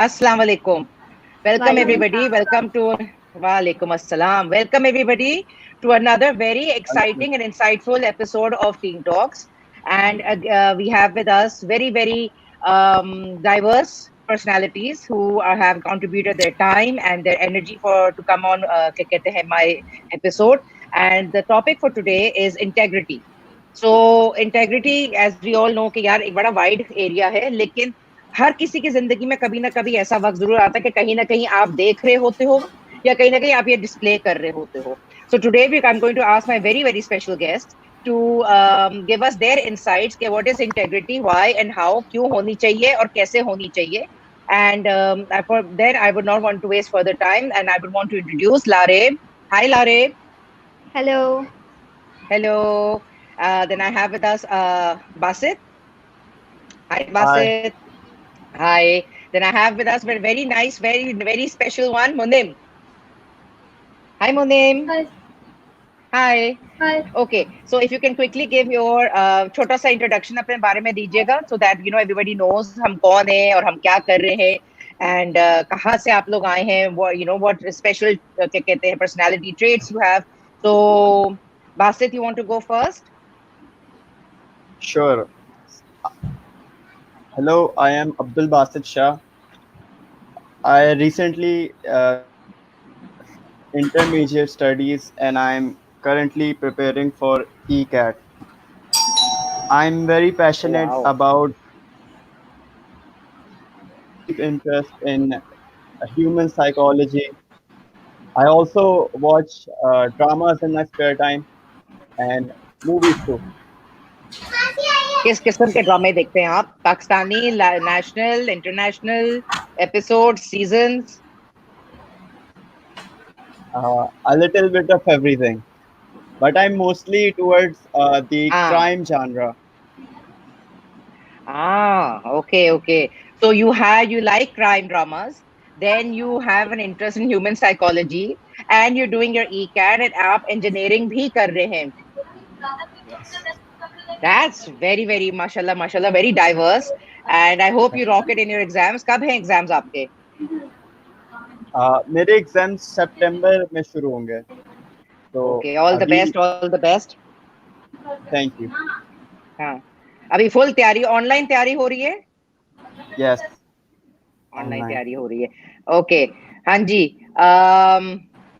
Assalamu alaikum. Welcome वालेकुम everybody. Welcome to Walaikum Assalam. Welcome everybody to another very exciting and insightful episode of Teen Talks. And we have with us very diverse personalities who have contributed their time and their energy for to come on क्या कहते हैं, my episode. And the topic for today is integrity. So integrity, as we all know कि यार एक बड़ा wide area है, लेकिन हर किसी की जिंदगी में कभी ना कभी ऐसा वक्त जरूर आता है कि कहीं ना कहीं आप देख रहे होते हो या कहीं ना कहीं आप ये डिस्प्ले कर रहे होते हो. So today I'm going to ask my very special guest to give us their insights कि what is integrity, why and how, क्यों होनी चाहिए और कैसे होनी चाहिए. And for that I would not want to waste further time and I would want to introduce Lareb. Hi Lareb. Hello. Hello. Then I have with us Basit. Hi Hi, Basit. Hi. Then I have with us a very nice, very special one, Munim. Hi, Munim. Hi. Hi. Hi. Okay. So if you can quickly give your छोटा सा introduction अपने बारे में दीजिएगा, so that everybody knows हम कौन है और हम क्या कर रहे हैं, and कहाँ से आप लोग आए हैं, what special क्या कहते हैं personality traits you have. So Basit, you want to go first? sure. Hello, I am Abdul Basit Shah. I recently intermediate studies and I'm currently preparing for ECAT. I'm very passionate Wow. about deep interest in human psychology. I also watch dramas in my spare time and movies too. किस किस्म के ड्रामे देखते हैं आप? Pakistani, national, international, episode, seasons? A little bit of everything, but I'm mostly towards the Ah, crime genre. okay. So you like crime dramas, then you have an interest in human psychology, and you're doing your ECAT and आप engineering भी कर रहे हैं. Yes. That's very mashallah, very diverse. And I hope you rock it in your exams. कब हैं exams आपके? मेरे exams सितंबर में शुरू होंगे तो Okay, all the अभी best, all the best. Thank you. हाँ, अभी full तैयारी, ऑनलाइन तैयारी हो रही है? Yes, online online. तैयारी हो रही है. ओके. हाँ जी.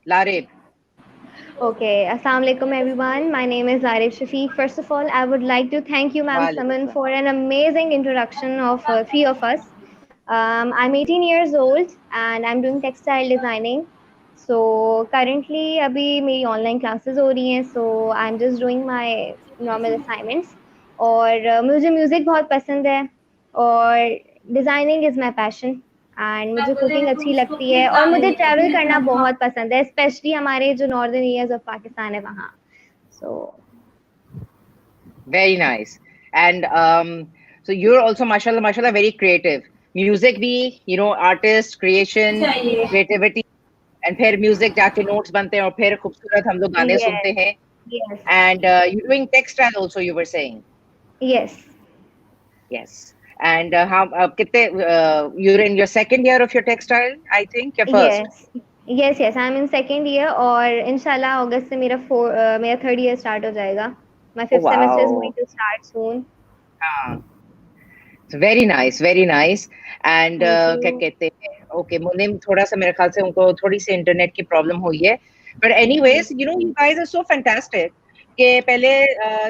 Lareb. Okay. Assalamu alaikum, everyone. My name is Arif Shafiq. First of all, I would like to thank you, Ma'am वालेकुम Saman, सलाम. for an amazing introduction of three of us. I'm 18 years old and I'm doing textile designing. So currently, अभी मेरी online classes हो रही हैं. So I'm just doing my normal assignments. और मुझे music बहुत पसंद है और designing is my passion. And मुझे कुकिंग अच्छी लगती है और मुझे ट्रैवल करना बहुत पसंद है, स्पेशली हमारे जो नॉर्दर्न एरियाज ऑफ पाकिस्तान है वहाँ. सो Very nice. And so you're also mashallah very creative. Music भी, artist, creation, creativity, and फिर music जाके notes बनते हैं और फिर खूबसूरत हम लोग गाने सुनते हैं. Yes And you're doing textile also, you were saying. Yes Yes. And how कितने you're in your second year of your textile, I think, your first. Yes I am in second year और इंशाल्लाह अगस्त से मेरा third year start हो जाएगा. My Oh, fifth semester is going wow. To start soon. हाँ. Very nice. And thank क्या you. कहते हैं, ओके मुनिम थोड़ा सा मेरे ख्याल से उनको थोड़ी सी इंटरनेट की प्रॉब्लम हुई है, but anyways you guys are so fantastic कि पहले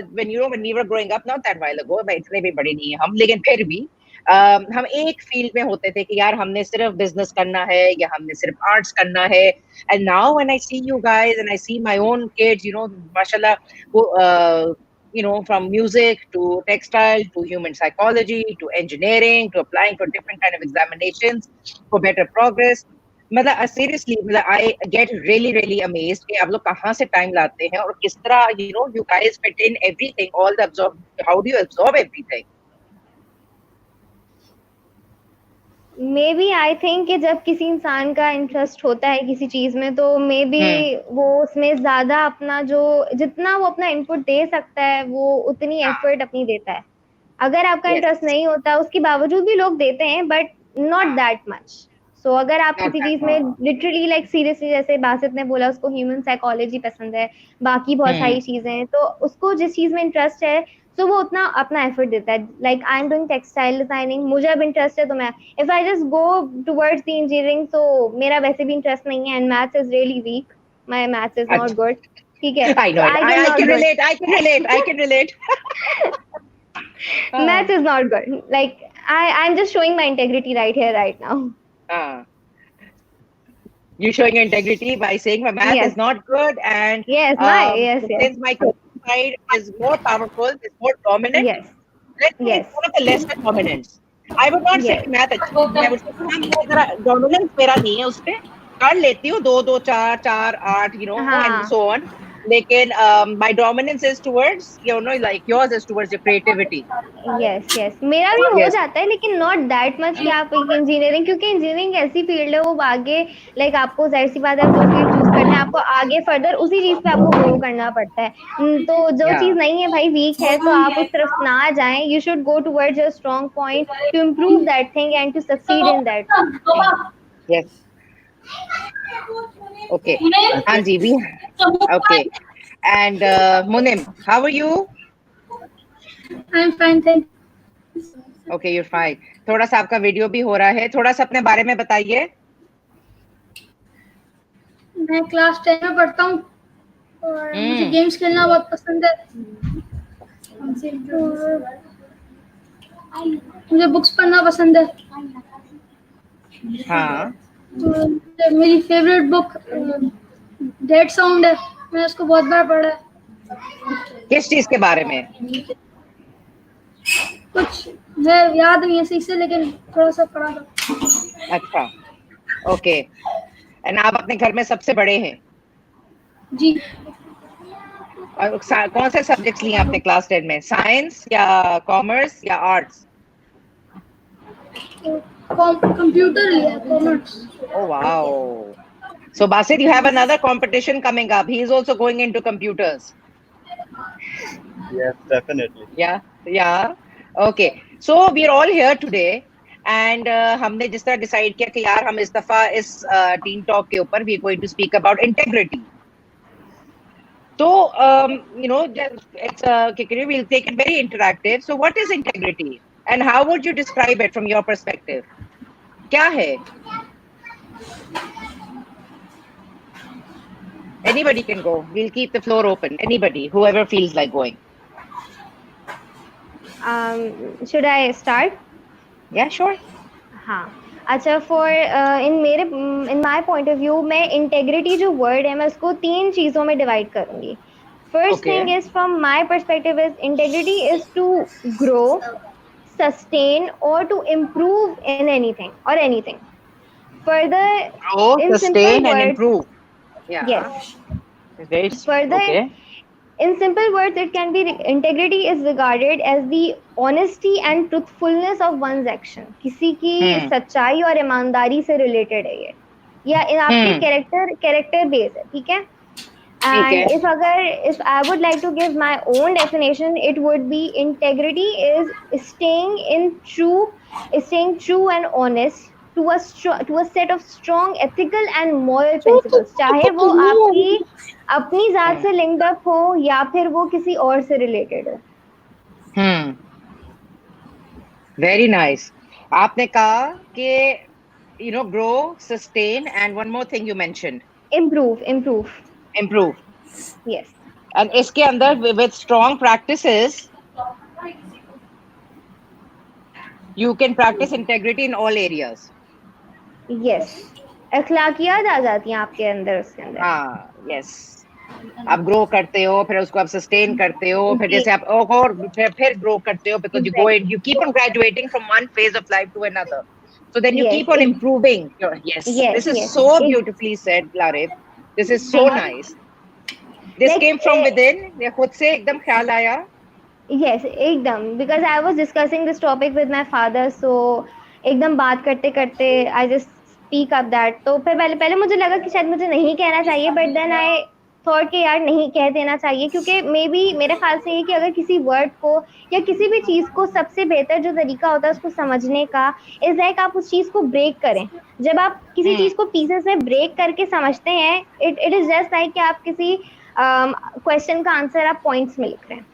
when we were growing up, not that while ago, इतने भी बड़े नहीं है हम, लेकिन फिर भी हम एक फील्ड में होते थे कि यार हमने सिर्फ बिजनेस करना है या हमने सिर्फ आर्ट्स करना है. And now when I see you guys and I see my own kids, माशाल्लाह, वो from music to textile to human psychology to engineering to applying for different kind of examinations for better progress. मतलब seriously, मतलब I get really amazed कि आप लोग कहाँ से time लाते हैं और किस तरह you guys fit in everything, all the absorb. How do you absorb everything? Maybe I think कि जब किसी इंसान का इंटरेस्ट होता है किसी चीज में तो मे बी वो उसमें ज्यादा अपना जो जितना वो अपना इनपुट दे सकता है वो उतनी एफर्ट अपनी देता है. अगर आपका Yes. इंटरेस्ट नहीं होता उसके बावजूद भी लोग देते हैं but not that much. So अगर आप Not किसी that चीज में लिटरली लाइक सीरियसली, जैसे बासित ने बोला उसको ह्यूमन साइकोलॉजी पसंद है, बाकी बहुत सारी चीजें हैं, तो उसको जिस चीज में इंटरेस्ट है तो वो उतना अपना एफर्ट देता है. Like I am doing textile designing, मुझे अब इंटरेस्ट है तो मैं, if I just go towards the engineering, तो मेरा वैसे भी इंटरेस्ट नहीं है, and maths is really weak, my maths is not good. ठीक है, I know it. I I, can I not can do relate. I can relate. I can relate. math is not good. Like I'm just showing my integrity right here, right now. Uh, you showing your integrity by saying my math Yes. is not good, and Yes, yes. since my coding side is more powerful, is more dominant. Yes. Let's say Yes. it's one of the lesser dominants. I would not say Yes. math अच्छी होती है. I would say हाँ मैं जरा dominance मेरा नहीं है उसपे, कर लेती हूँ 2 2 4 4 8 हाँ. and so on. लेकिन my dominance is towards like yours is towards your creativity. Yes, yes. मेरा भी हो Yes. जाता है, लेकिन नॉट दैट मच कि आप एक इंजीनियरिंग, क्योंकि इंजीनियरिंग ऐसी फील्ड है, वो आगे लाइक आपको जाहिर सी बात है, जो फील्ड चूज करना है आपको आगे फर्दर उसी चीज पे आपको ग्रो करना पड़ता है. तो जो Yeah. चीज नहीं है भाई, वीक है, तो आप उस तरफ ना जाएं. You should go towards your strong point to improve that thing and to succeed in that thing. Yes. Okay. Anji, okay. And Munim, how are you? I'm fine, thank you. Okay, you're fine. थोड़ा सा आपका video भी हो रहा है, थोड़ा सा अपने बारे में बताइए. मैं क्लास 10 में पढ़ता हूँ और मुझे गेम्स खेलना बहुत पसंद है. और मुझे बुक्स पढ़ना पसंद है. हाँ. तो मेरी फेवरेट बुक डेड साउंड है. मैंने उसको बहुत बार पढ़ा है. किस चीज के बारे में? कुछ है याद नहीं है सही से, लेकिन थोड़ा सा पढ़ा था. अच्छा. ओके. एंड आप अपने घर में सबसे बड़े हैं? जी. और कौन से सब्जेक्ट्स लिए आपने क्लास 10 में? साइंस या कॉमर्स या आर्ट्स? कंप्यूटर लिया, commerce. Oh wow. So Basit, you have another competition coming up. He is also going into computers. Yes, definitely. Yeah, yeah. Okay. So we are all here today, and हमने जिस तरह decide किया कि यार हम इस दफा इस टीम टॉक के ऊपर we are going to speak about integrity. So we'll take it very interactive. So what is integrity, and how would you describe it from your perspective? क्या है? Anybody can go. We'll keep the floor open. Anybody, whoever feels like going. Should I start? Yeah, sure. हाँ. अच्छा, for in my point of view, मैं integrity जो word है मैं उसको 3 चीज़ों में डिवाइड करूंगी. First thing is from my perspective is integrity is to grow, sustain और टू इम्प्रूव इन एनीथिंग और anything. Further, Grow, in sustain, simple and words, improve. Yeah. yes. Very Further, okay. In simple words, it can be integrity is regarded as the honesty and truthfulness of one's action. किसी की सच्चाई और ईमानदारी से related है ये, या इन आपकी कैरेक्टर बेस है. ठीक है. And if I would like to give my own definition, it would be integrity is staying true and honest to a set of strong ethical and moral principles. चाहे वो आपकी अपनी जात से लिंक्ड अप हो या फिर वो किसी और से रिलेटेड हो. Very nice. आपने कहा कि grow, sustain, and one more thing you mentioned. Improve. Yes. And इसके अंदर with strong practices, you can practice integrity in all areas. Yes. अखलाकियात आ जाती हैं आपके अंदर, उसके अंदर. हाँ, yes. आप ग्रो करते हो, फिर उसको आप सस्टेन करते हो, फिर जैसे आप और फिर ग्रो करते हो, because you keep on graduating from one phase of life to another. So then you keep on improving. Yes. This is so beautifully said, Larif. This is so nice. This came from within. ये खुद से एकदम ख्याल आया. Yes, एकदम. Because I was discussing this topic with my father, so एकदम बात करते करते I just speak up that. तो फिर पहले मुझे लगा कि शायद मुझे नहीं कहना चाहिए, but then I थॉट के यार नहीं कह देना चाहिए, क्योंकि मे बी मेरे ख्याल से ये कि अगर किसी वर्ड को या किसी भी चीज को, सबसे बेहतर जो तरीका होता है उसको समझने का इज लाइक आप उस चीज को ब्रेक करें। जब आप किसी चीज को पीसेस में ब्रेक करके समझते हैं, इट इज जस्ट लाइक कि आप किसी क्वेश्चन का आंसर आप पॉइंट्स में लिख रहे हैं।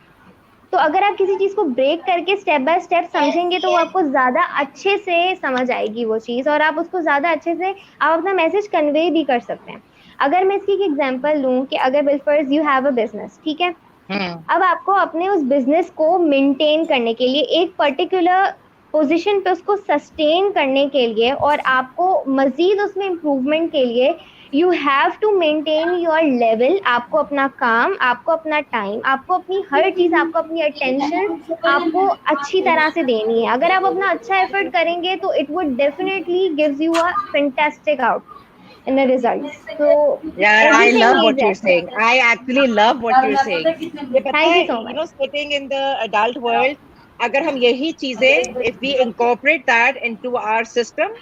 तो अगर आप किसी चीज को ब्रेक करके स्टेप बाय स्टेप समझेंगे तो वो आपको ज्यादा अच्छे से समझ आएगी वो चीज, और आप उसको ज्यादा अच्छे से आप अपना मैसेज कन्वे भी कर सकते हैं। अगर मैं इसकी एक एग्जांपल लूं कि अगर बिल फर्ज यू हैव अ बिजनेस, ठीक है, अब आपको अपने उस बिजनेस को मेंटेन करने के लिए एक पर्टिकुलर पोजीशन पे उसको सस्टेन करने के लिए और आपको मजीद उसमें इम्प्रूवमेंट के लिए you have to maintain your level. आपको अपना काम, आपको अपना टाइम, आपको अपनी हर चीज, आपको अपनी अटेंशन आपको अच्छी तरह से देनी है। अगर आप अपना अच्छा एफर्ट करेंगे तो it would definitely gives you a fantastic out in the results. So Yeah, I everything love what needs you're saying. effort. I actually love what you're saying. ये पता Thank है, you so much. sitting in the adult world, अगर हम यही चीजें, if we incorporate that into our system,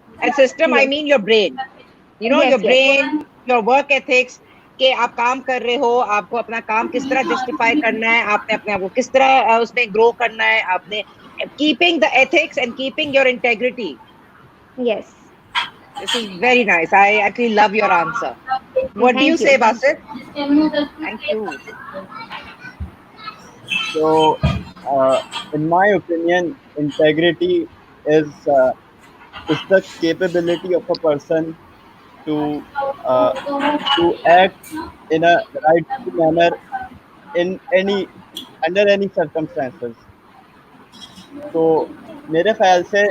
and system I Yes. mean your brain, Yes, your yes. brain, your work ethics, कि आप काम कर रहे हो, आपको अपना काम किस तरह जस्टिफाई करना है, आपने अपने आप को किस तरह उसमें ग्रो करना है, आपने keeping the ethics and keeping your integrity. Yes. This is very nice. I actually love your answer. What do you Thank say, you. Basit? Thank you. So, in my opinion, integrity is the capability of a person to uh, to act in a rightful manner in any under any circumstances. तो मेरे ख्याल से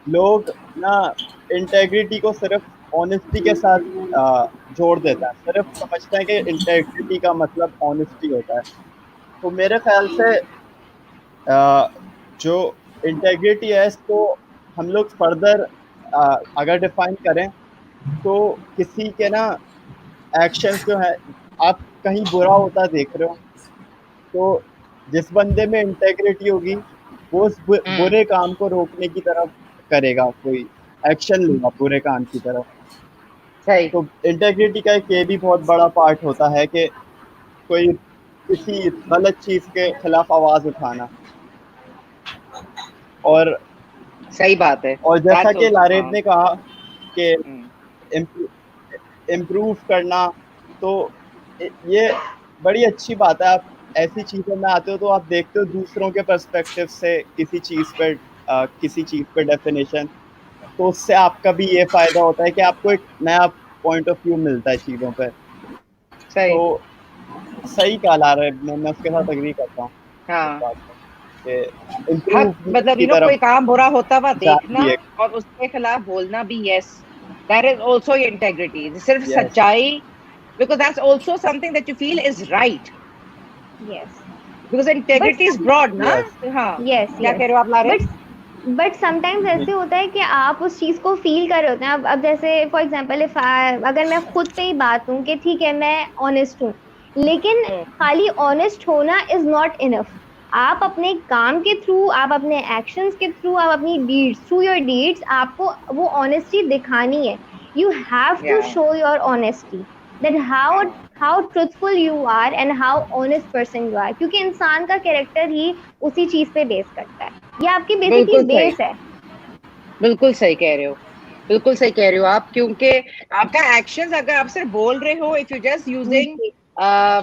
लोग ना integrity को सिर्फ honesty के साथ जोड़ देता है, सिर्फ समझते हैं कि इंटेग्रिटी का मतलब ऑनेस्टी होता है। तो मेरे ख्याल से जो इंटेग्रिटी है इसको हम लोग फर्दर अगर डिफाइन करें तो किसी के ना एक्शंस जो है, आप कहीं बुरा होता देख रहे हो तो जिस बंदे में इंटेग्रिटी होगी वो उस बुरे काम को रोकने की तरफ करेगा, कोई एक्शन लेगा बुरे काम की तरफ। सही. तो इंटेग्रिटी का एक ये भी बहुत बड़ा पार्ट होता है कि कोई किसी गलत चीज के खिलाफ आवाज उठाना। और सही बात है. और जैसा कि लारेब ने कहा कि इम्प्रूव करना, तो ये बड़ी अच्छी बात है। आप ऐसी चीज़ों में आते हो तो आप देखते हो दूसरों के पर्सपेक्टिव से किसी चीज़ पे डेफिनेशन, तो उससे आपका भी ये फायदा होता है कि आपको एक नया पॉइंट ऑफ व्यू मिलता है चीज़ों पे। सही. तो सही कहा लारेब ने, मैं उसके साथ एग्री करता हूँ। हाँ. इम्प्रूव मतलब की तरफ कोई काम बुरा होता हुआ देखना जाती है। और उसके खिलाफ बोलना भी, yes, that is also your integrity. सिर्फ Yes. सच्चाई, because that's also something that you feel is right. Yes. Because integrity is broad, ना? Yes. हाँ. Yes. क्या कह रहे हो आप लारेब? बट समटाइम्स ऐसे होता है कि आप उस चीज को फील कर रहे होते हैं। अब जैसे फॉर एग्जांपल अगर मैं खुद पे ही बात हूँ कि ठीक है मैं ऑनेस्ट हूँ, लेकिन खाली ऑनेस्ट होना इज नॉट इनफ। आप अपने काम के थ्रू, आप अपने एक्शंस के थ्रू, आप अपनी डीड्स, थ्रू योर डीड्स आपको वो ऑनेस्टी दिखानी है। You have to show your honesty, that how truthful you are and how honest person you are, क्योंकि इंसान का कैरेक्टर ही उसी चीज पे बेस करता है। ये आपकी बेसिकली बेस है। बिल्कुल सही कह रहे हो, बिल्कुल सही कह रहे हो आप, क्योंकि आपका एक्शंस अगर आप सिर्फ बोल रहे हो, if you just using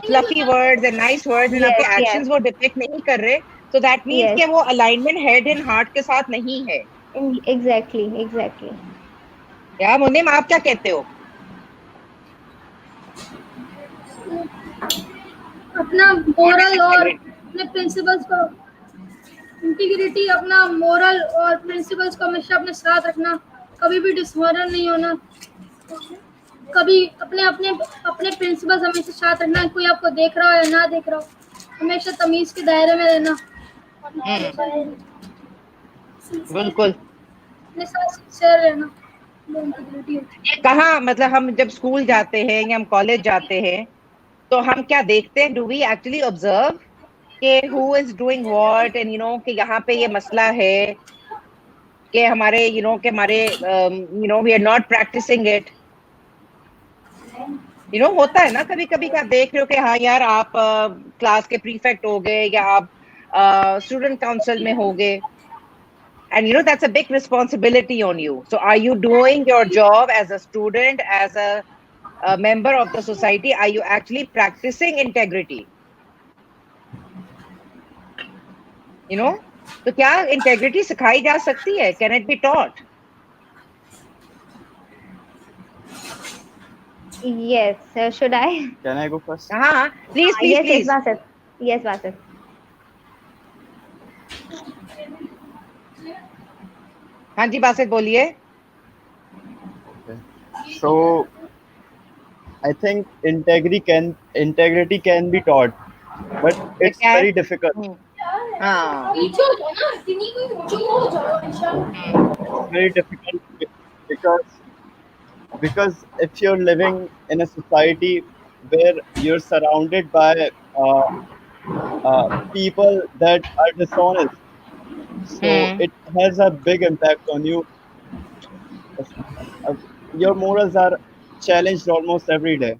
fluffy words and nice words and आपके एक्शंस वो डिपिक्ट नहीं कर रहे, so that means कि वो अलाइनमेंट हेड एंड हार्ट के साथ नहीं है। एग्जैक्टली। या मुनीम, आप क्या कहते हो? अपना मोरल और अपने प्रिंसिपल्स को, इंटीग्रिटी, अपना मोरल और प्रिंसिपल्स को हमेशा अपने साथ रखना, कभी भी डिसऑनर नहीं होना, कभी अपने प्रिंसिपल्स हमेशा साथ रखना, कोई आपको देख रहा हो या ना देख रहा हो, हमेशा तमीज के दायरे में रहना। बिल्कुल। अपने साथ सिंसियर रहना। कहाँ, मतलब हम जब स्कूल जाते हैं या हम कॉलेज जाते हैं तो हम क्या देखते हैं? डू वी एक्चुअली ऑब्जर्व कि who is doing what and कि यहाँ पे ये मसला है कि हमारे कि हमारे we are not practicing it. होता है ना कभी कभी कि आप देख रहे हो कि हाँ यार आप क्लास के प्रीफेक्ट हो गए या आप स्टूडेंट काउंसिल में हो गए, and that's a big responsibility on you. So are you doing your job as a student, as a member of the society? Are you actually practicing integrity? तो क्या इंटेग्रिटी सिखाई जा सकती है? Can it be taught? Yes. Should I? Can I go first? हाँ, please please Yes, yes, please. Basit. Yes, Basit. हाँ जी बासित बोलिए. Okay. So I think integrity can be taught, but it's क्या है? very difficult. हाँ. पीछे हो जाओ ना, इतनी कोई ऊंचे हो जाओ निशा. It's very difficult because if you're living in a society where you're surrounded by people that are dishonest, so Hmm. it has a big impact on you. Uh, your morals are challenged almost every day.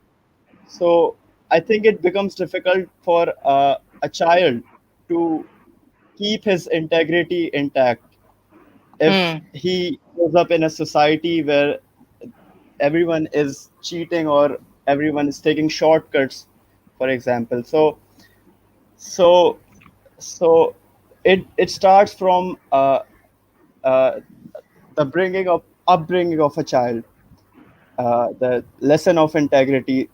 So I think it becomes difficult for a child to keep his integrity intact if Hmm. he grows up in a society where everyone is cheating or everyone is taking shortcuts, for example. So so so it starts from uh, the bringing of upbringing of a child, the lesson of integrity.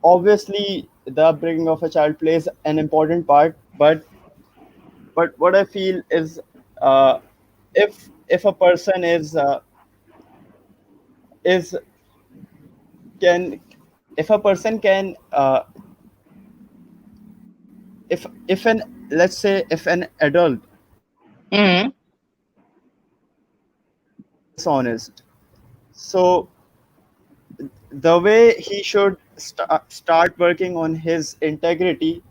Obviously the upbringing of a child plays an important part, but what I feel is, uh, if a person is can if a person can if an let's say if an adult Hmm. is honest, so the way he should start working on his integrity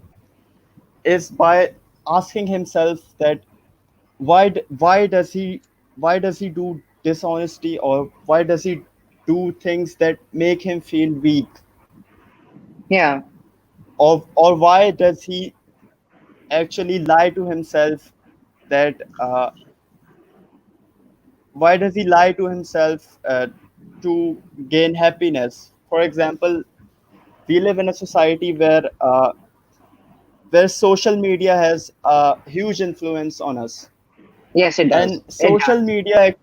is by asking himself that why does he do dishonesty, or why does he do things that make him feel weak, Yeah. or why does he actually lie to himself, that why does he lie to himself to gain happiness? For example, we live in a society where social media has a huge influence on us, Yes, it does. and It social does. media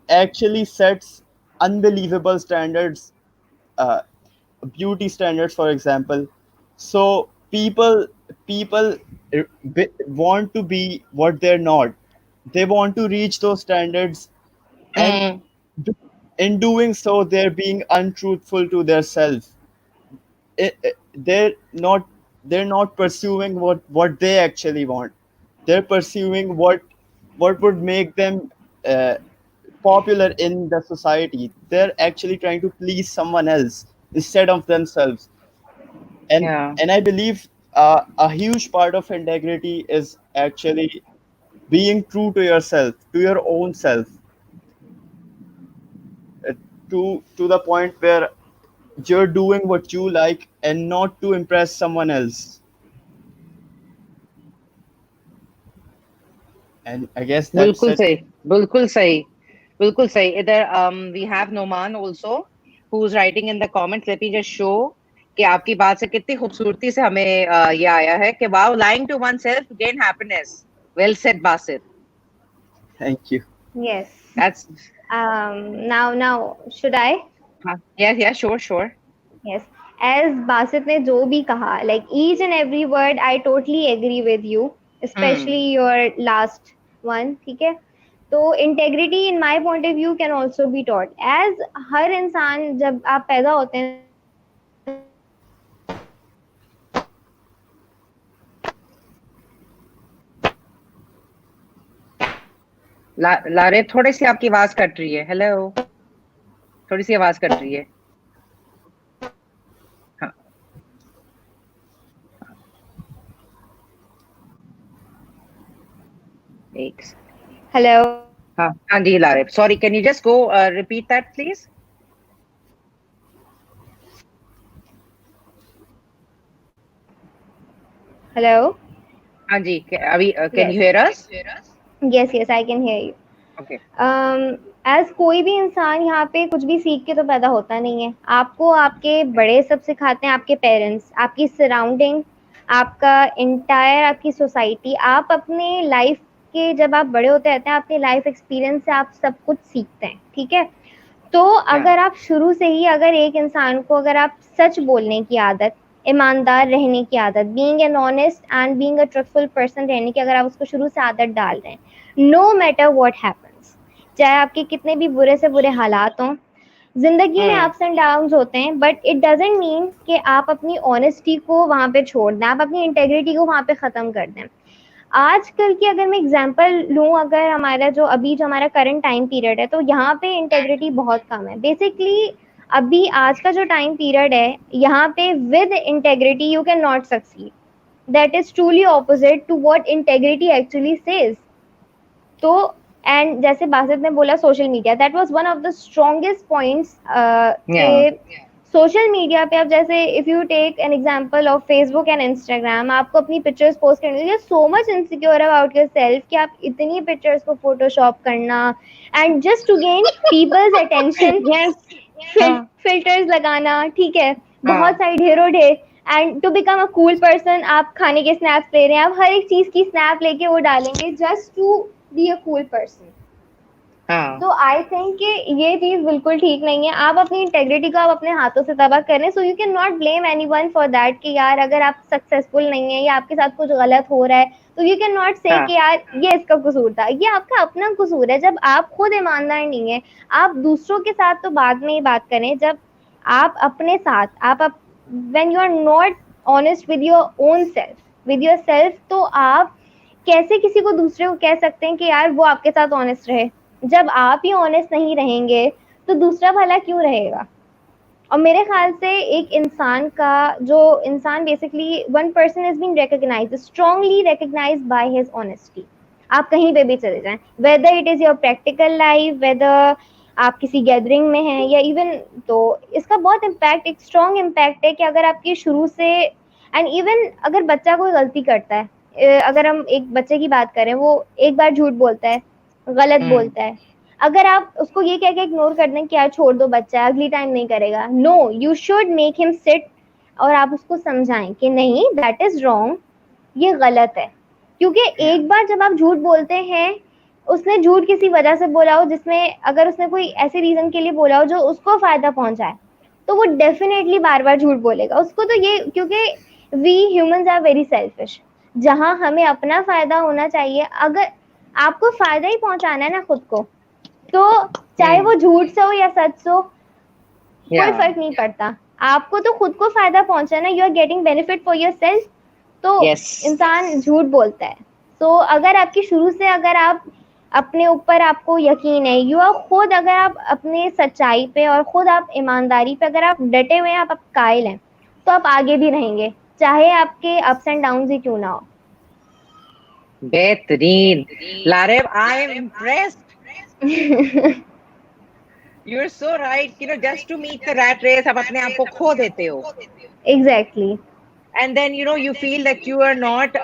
actually sets unbelievable standards, uh, beauty standards, for example. So people want to be what they're not. They want to reach those standards, and Hmm. in doing so they're being untruthful to their self. They're not pursuing what they actually want. They're pursuing what would make them uh, popular in the society. They're actually trying to please someone else instead of themselves. and Yeah. and I believe a huge part of integrity is actually being true to yourself, to your own self, uh, to the point where you're doing what you like and not to impress someone else. And I guess that's बिल्कुल it. सही. बिल्कुल सही. बिल्कुल सही. इधर we have Noman also who's writing in the comments. Let me just show कि आपकी बात से कितनी खूबसूरती से हमें ये आया है कि wow, lying to oneself to gain happiness. Well said, Basit. Thank you. Yes. That's Now, should I? yeah, sure, sure. Yes. As Basit ने जो भी कहा, like each and every word, I totally agree with you, especially your last one. ठीक है? तो integrity in my point of view can also be taught. As हर इंसान जब आप पैदा होते हैं लारे थोड़ी सी आपकी आवाज कट रही है. हेलो, थोड़ी सी आवाज कट रही है. हाँ. एक Hello. हाँ जी लारे. Sorry, can you just go repeat that please? Hello? हाँ जी, अभी can Yes. you hear us? Yes, I can hear you. Okay. As कोई भी इंसान यहाँ पे कुछ भी सीख के तो पैदा होता नहीं है। आपको आपके बड़े सब सिखाते हैं, आपके पेरेंट्स, आपकी सराउंडिंग, आपका इंटायर, आपकी सोसाइटी। आप अपने लाइफ के जब आप बड़े होते रहते हैं, अपने लाइफ एक्सपीरियंस से आप सब कुछ सीखते हैं, ठीक है? तो अगर आप शुरू से ही अगर एक इंसान को अगर आप सच बोलने की आदत, ईमानदार रहने की आदत, being an honest and being a truthful person रहने की अगर आप उसको शुरू से आदत डाल रहे हैं, नो मैटर व्हाट हैपेंस, चाहे आपके कितने भी बुरे से बुरे हालात हों, जिंदगी में अप्स एंड डाउन्स होते हैं, बट इट डजंट मीन कि आप अपनी ऑनेस्टी को वहां पे छोड़ दें, आप अपनी इंटेग्रिटी को वहां पे खत्म कर दें। आजकल की अगर मैं एग्जांपल लूं, अगर हमारा जो हमारा करंट टाइम पीरियड है, तो यहाँ पे इंटेग्रिटी बहुत कम है। बेसिकली अभी आज का जो टाइम पीरियड है, यहाँ पे with integrity you can not succeed. That is truly opposite to what integrity actually says. तो एंड जैसे बासित ने बोला social media, that was one of the strongest points के सोशल मीडिया पे। अब जैसे if you take an example of Facebook and Instagram, आपको अपनी पिक्चर्स पोस्ट करने के लिए so much insecure about yourself कि आप इतनी पिक्चर्स को फोटोशॉप करना and just to gain people's attention, filters लगाना, ठीक है, बहुत सारी ढेरों ढेर, and to become a cool person आप खाने के स्नैप्स ले रहे हैं, आप हर एक चीज की स्नैप लेके वो डालेंगे just to be a cool person. तो आई थिंक कि ये चीज बिल्कुल ठीक नहीं है। आप अपनी इंटेग्रिटी को आप अपने हाथों से तबाह कर रहे हैं, so you can not blame anyone for that कि यार अगर आप सक्सेसफुल नहीं है या आपके साथ कुछ गलत हो रहा है, तो यू कैन नॉट से कि यार ये इसका कसूर था। ये आपका अपना कसूर है। जब आप खुद ईमानदार नहीं है, आप दूसरों के साथ तो बाद में ही बात करें, जब आप अपने साथ आप when you are not honest with your own self, with your self, तो आप कैसे किसी को दूसरे को कह सकते हैं कि यार वो आपके साथ ऑनेस्ट रहे? जब आप ही ऑनेस्ट नहीं रहेंगे तो दूसरा भला क्यों रहेगा? और मेरे ख्याल से एक इंसान का जो इंसान basically one person is being recognised, strongly recognised by his honesty. आप कहीं पे भी चले जाएं, whether it is your practical life, whether आप किसी गैदरिंग में हैं या इवन, तो इसका बहुत इम्पैक्ट, एक स्ट्रॉन्ग इम्पैक्ट है कि अगर आपकी शुरू से, एंड इवन अगर बच्चा कोई गलती करता है, अगर हम एक बच्चे की बात करें, वो एक बार झूठ बोलता है, गलत बोलता है, अगर आप उसको ये कह के इग्नोर कर दें कि यार छोड़ दो, बच्चा अगली टाइम नहीं करेगा, no, you should make him sit और आप उसको समझाएं कि नहीं, दैट इज रॉन्ग, ये गलत है। क्योंकि एक बार जब आप झूठ बोलते हैं, उसने झूठ किसी वजह से बोला हो जिसमें, अगर उसने कोई ऐसे रीजन के लिए बोला हो जो उसको फायदा पहुंचाए, तो वो डेफिनेटली बार बार झूठ बोलेगा उसको। तो ये, क्योंकि we humans are very selfish, जहां हमें अपना फायदा होना चाहिए, अगर आपको फायदा ही पहुंचाना है ना खुद को, तो चाहे वो झूठ से हो या सच से हो, कोई फर्क नहीं पड़ता। आपको तो खुद को फायदा पहुंचाना, you are getting benefit for your self, तो इंसान झूठ बोलता है। तो अगर आपकी शुरू से, अगर आप अपने ऊपर आपको यकीन है, यू आर खुद, अगर आप अपने सच्चाई पे और खुद आप ईमानदारी पे अगर आप डटे हुए हैं, आप कायल हैं, तो आप आगे भी रहेंगे, चाहे आपके अप्स एंड डाउन्स ही क्यों ना हो। बेहतरीन Laraib, I am impressed. You're so right. You know, just to meet the rat race, आप अपने आप को खो देते हो. Exactly. And then you feel that you are not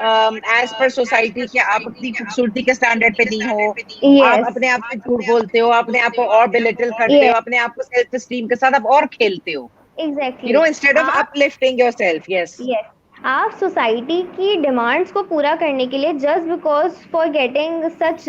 as per society कि आप अपनी खूबसूरती के स्टैंडर्ड पे नहीं हो. आप अपने आप से झूठ बोलते हो, अपने आप को और belittle करते हो, अपने आप को सेल्फ एस्टीम के साथ आप और खेलते हो. Exactly. You know, instead of uplifting yourself. Yes. Yes. आप सोसाइटी की डिमांड्स को पूरा करने के लिए, just because for getting such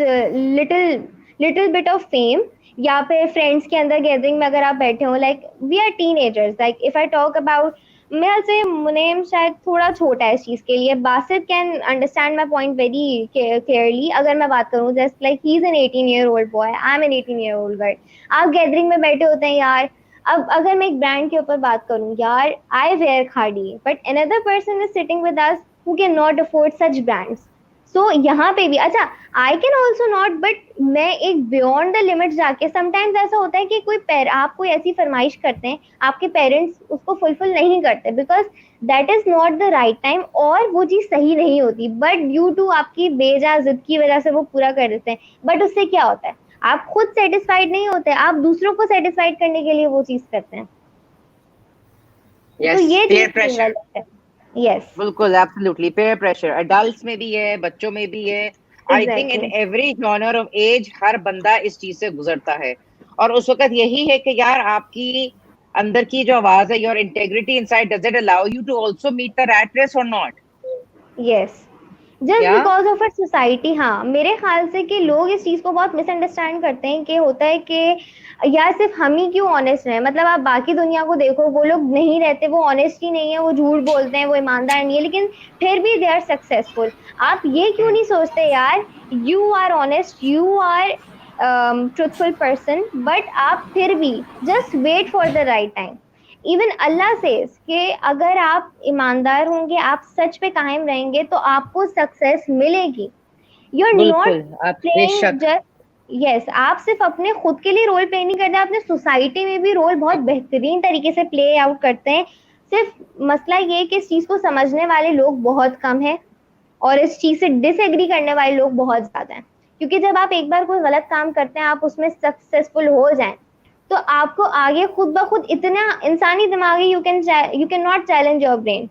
little bit of fame, या फिर फ्रेंड्स के अंदर गैदरिंग में अगर आप बैठे हो, like we are teenagers, like if I talk about, मैं से मुनीम शायद थोड़ा छोटा है इस चीज के लिए, Basit can understand my point very clearly. अगर मैं बात करूँ, just like he is an 18-year-old boy, I am an 18-year-old girl, आप गैदरिंग में बैठे होते हैं यार। अब अगर मैं एक ब्रांड के ऊपर बात करूं, यार आई वेयर खाड़ी, but another person is sitting with us who can not afford such brands. So यहाँ पे भी, अच्छा I can also not, but मैं एक बियॉन्ड द लिमिट जाके, समटाइम्स ऐसा होता है कि आप कोई ऐसी फरमाइश करते हैं, आपके पेरेंट्स उसको फुलफिल नहीं करते because that is not the right time, और वो चीज सही नहीं होती, बट ड्यू टू आपकी बेजा जिद की वजह से वो पूरा कर देते हैं। बट उससे क्या होता है, आप खुद सेटिस्फाइड नहीं होते, आप दूसरों को सेटिस्फाइड करने के लिए वो चीज करते हैं। Yes, तो ये peer चीज pressure. गलत है। Yes, बिल्कुल, एब्सोल्युटली पेयर प्रेशर एडल्ट्स में भी है, बच्चों में भी है। I think in exactly. Every genre of age हर बंदा इस चीज से गुजरता है। और उस वक्त यही है कि यार आपकी अंदर की जो आवाज है, your integrity inside, does it allow you to also meet the rat race और नॉट? यस, जस्ट या बिकॉज ऑफ अ सोसाइटी। हाँ, मेरे ख्याल से कि लोग इस चीज को बहुत मिसअंडरस्टैंड करते हैं कि होता है कि यार सिर्फ हम ही क्यों ऑनेस्ट रहे, मतलब आप बाकी दुनिया को देखो, वो लोग नहीं रहते, वो ऑनेस्ट ही नहीं है, वो झूठ बोलते हैं, वो ईमानदार नहीं है, लेकिन फिर भी दे आर सक्सेसफुल। आप ये क्यों नहीं सोचते यार, you are honest, you are truthful person, but आप फिर भी just wait for the right time. Even Allah says कि अगर आप ईमानदार होंगे, आप सच पे कायम रहेंगे, तो आपको सक्सेस मिलेगी। यू आर नॉट बिल्कुल, आप प्लेइंग बेशक। जस्ट, यस, आप सिर्फ अपने खुद के लिए रोल प्ले नहीं करते, अपने सोसाइटी में भी रोल बहुत बेहतरीन तरीके से प्ले आउट करते हैं। सिर्फ मसला ये है कि इस चीज को समझने वाले लोग बहुत कम है, और इस चीज से डिसएग्री करने वाले लोग बहुत ज्यादा हैं। क्योंकि जब आप एक बार कोई गलत काम करते हैं, आप उसमें सक्सेसफुल हो जाएं, तो आपको आगे खुद ब खुद इतना इंसानी दिमाग है, you can not challenge your brain.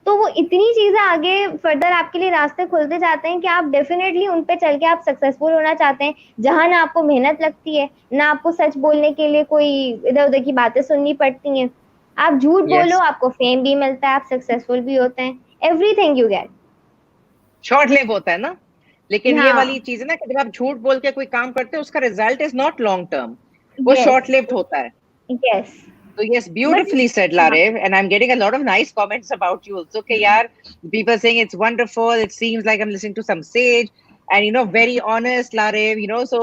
तो वो इतनी चीजें आगे फर्दर आपके लिए रास्ते खुलते जाते हैं कि आप डेफिनेटली उन पे चल के आप सक्सेसफुल होना चाहते हैं, जहां ना आपको मेहनत लगती है, ना आपको सच बोलने के लिए कोई इधर उधर की बातें सुननी पड़ती हैं। आप झूठ बोलो, यस, आपको फेम भी मिलता है, आप सक्सेसफुल भी होते हैं, everything you get. Short live होता है ना। लेकिन ये हाँ, वाली चीज है ना कि जब आप झूठ बोल के कोई काम करते हो, उसका result is not long term, वो यस, शॉर्ट लिव्ड होता है। Yes, So yes, but beautifully said, Larev, and I'm getting a lot of nice comments about you also. Okay, yaar, people saying it's wonderful. It seems like I'm listening to some sage, and very honest, Larev. So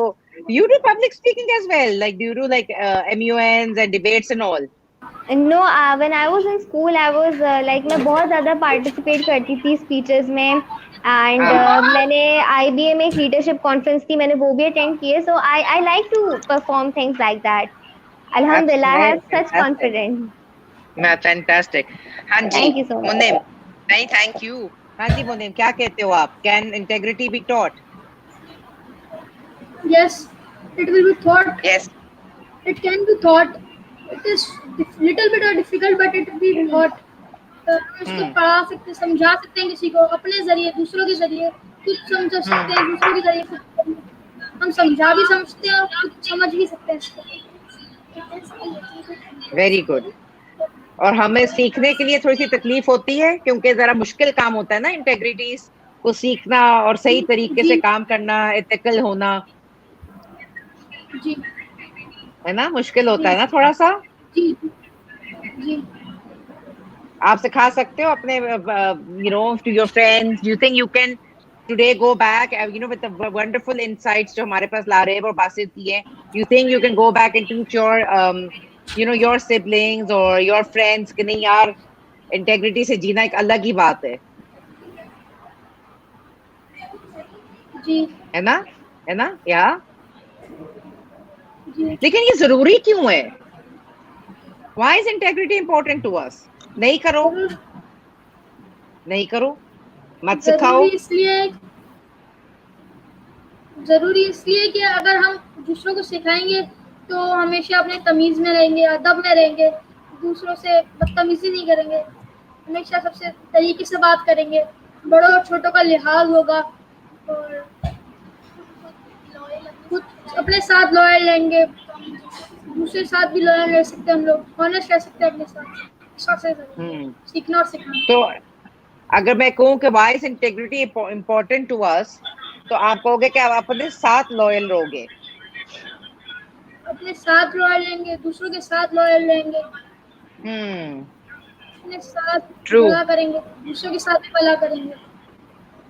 you do public speaking as well. Like, do you do like MUNs and debates and all? No, when I was in school I was like, मैं बहुत ज्यादा participate करती थी speeches में, and हाँ, मैंने IBA में एक लीडरशिप कॉन्फ्रेंस थी, मैंने वो भी अटेंड की है, so I I like to perform things like that. अल्हम्दुलिल्लाह, I have such fantastic, confidence. fantastic. हाँ जी, thank you so much. Munim, नहीं, thank you. हाँ जी, मुन्निम, क्या कहते हो आप? Can integrity be taught? Yes, it will be thought. Yes. It can be thought. It is little bit difficult, but it will be thought. हम इसको हम्म, पढ़ा सकते, समझा सकते हैं किसी को अपने जरिए, दूसरों के जरिए खुद समझ सकते हैं, दूसरों के जरिए खुद हम समझा भी समझते हैं और खुद समझ भी सकते हैं इसको। Very good. और हमें सीखने के लिए थोड़ी सी तकलीफ होती है, क्योंकि जरा मुश्किल काम होता है ना इंटेग्रिटी को सीखना और सही तरीके से जी काम करना, एथिकल होना, जी है ना, मुश्किल होता जी है ना थोड़ा सा। जी जी। आप सिखा सकते हो अपने to your friends? You think you can today go back with the wonderful insights जो हमारे पास लारेब और बासित की है? You think you can go back and teach your siblings और योर फ्रेंड्स कि नहीं यार, इंटेग्रिटी से जीना एक अलग ही बात जी है ना, है ना? या जी। लेकिन ये जरूरी क्यों है? Why is integrity important to us? नहीं करो, नहीं करो, मत सिखाओ। जरूरी इसलिए कि अगर हम दूसरों को सिखाएंगे तो हमेशा अपने तमीज में रहेंगे, अदब में रहेंगे, दूसरों से बदतमीजी नहीं करेंगे, हमेशा सबसे तरीके से बात करेंगे, बड़ों और छोटों का लिहाज होगा, और खुद अपने साथ लॉयल रहेंगे, दूसरे साथ भी लॉयल रह सकते हैं, हम लोग ऑनेस्ट रह सकते हैं अपने साथ। सीखना और सिखाना। तो अगर मैं कहूँ कि why is integrity important to us, तो आप कहोगे कि आप अपने साथ लॉयल रहोगे? अपने साथ लॉयल रहेंगे, दूसरों के साथ लॉयल रहेंगे, अपने साथ ट्रू। भला करेंगे, दूसरों के साथ भी भला करेंगे।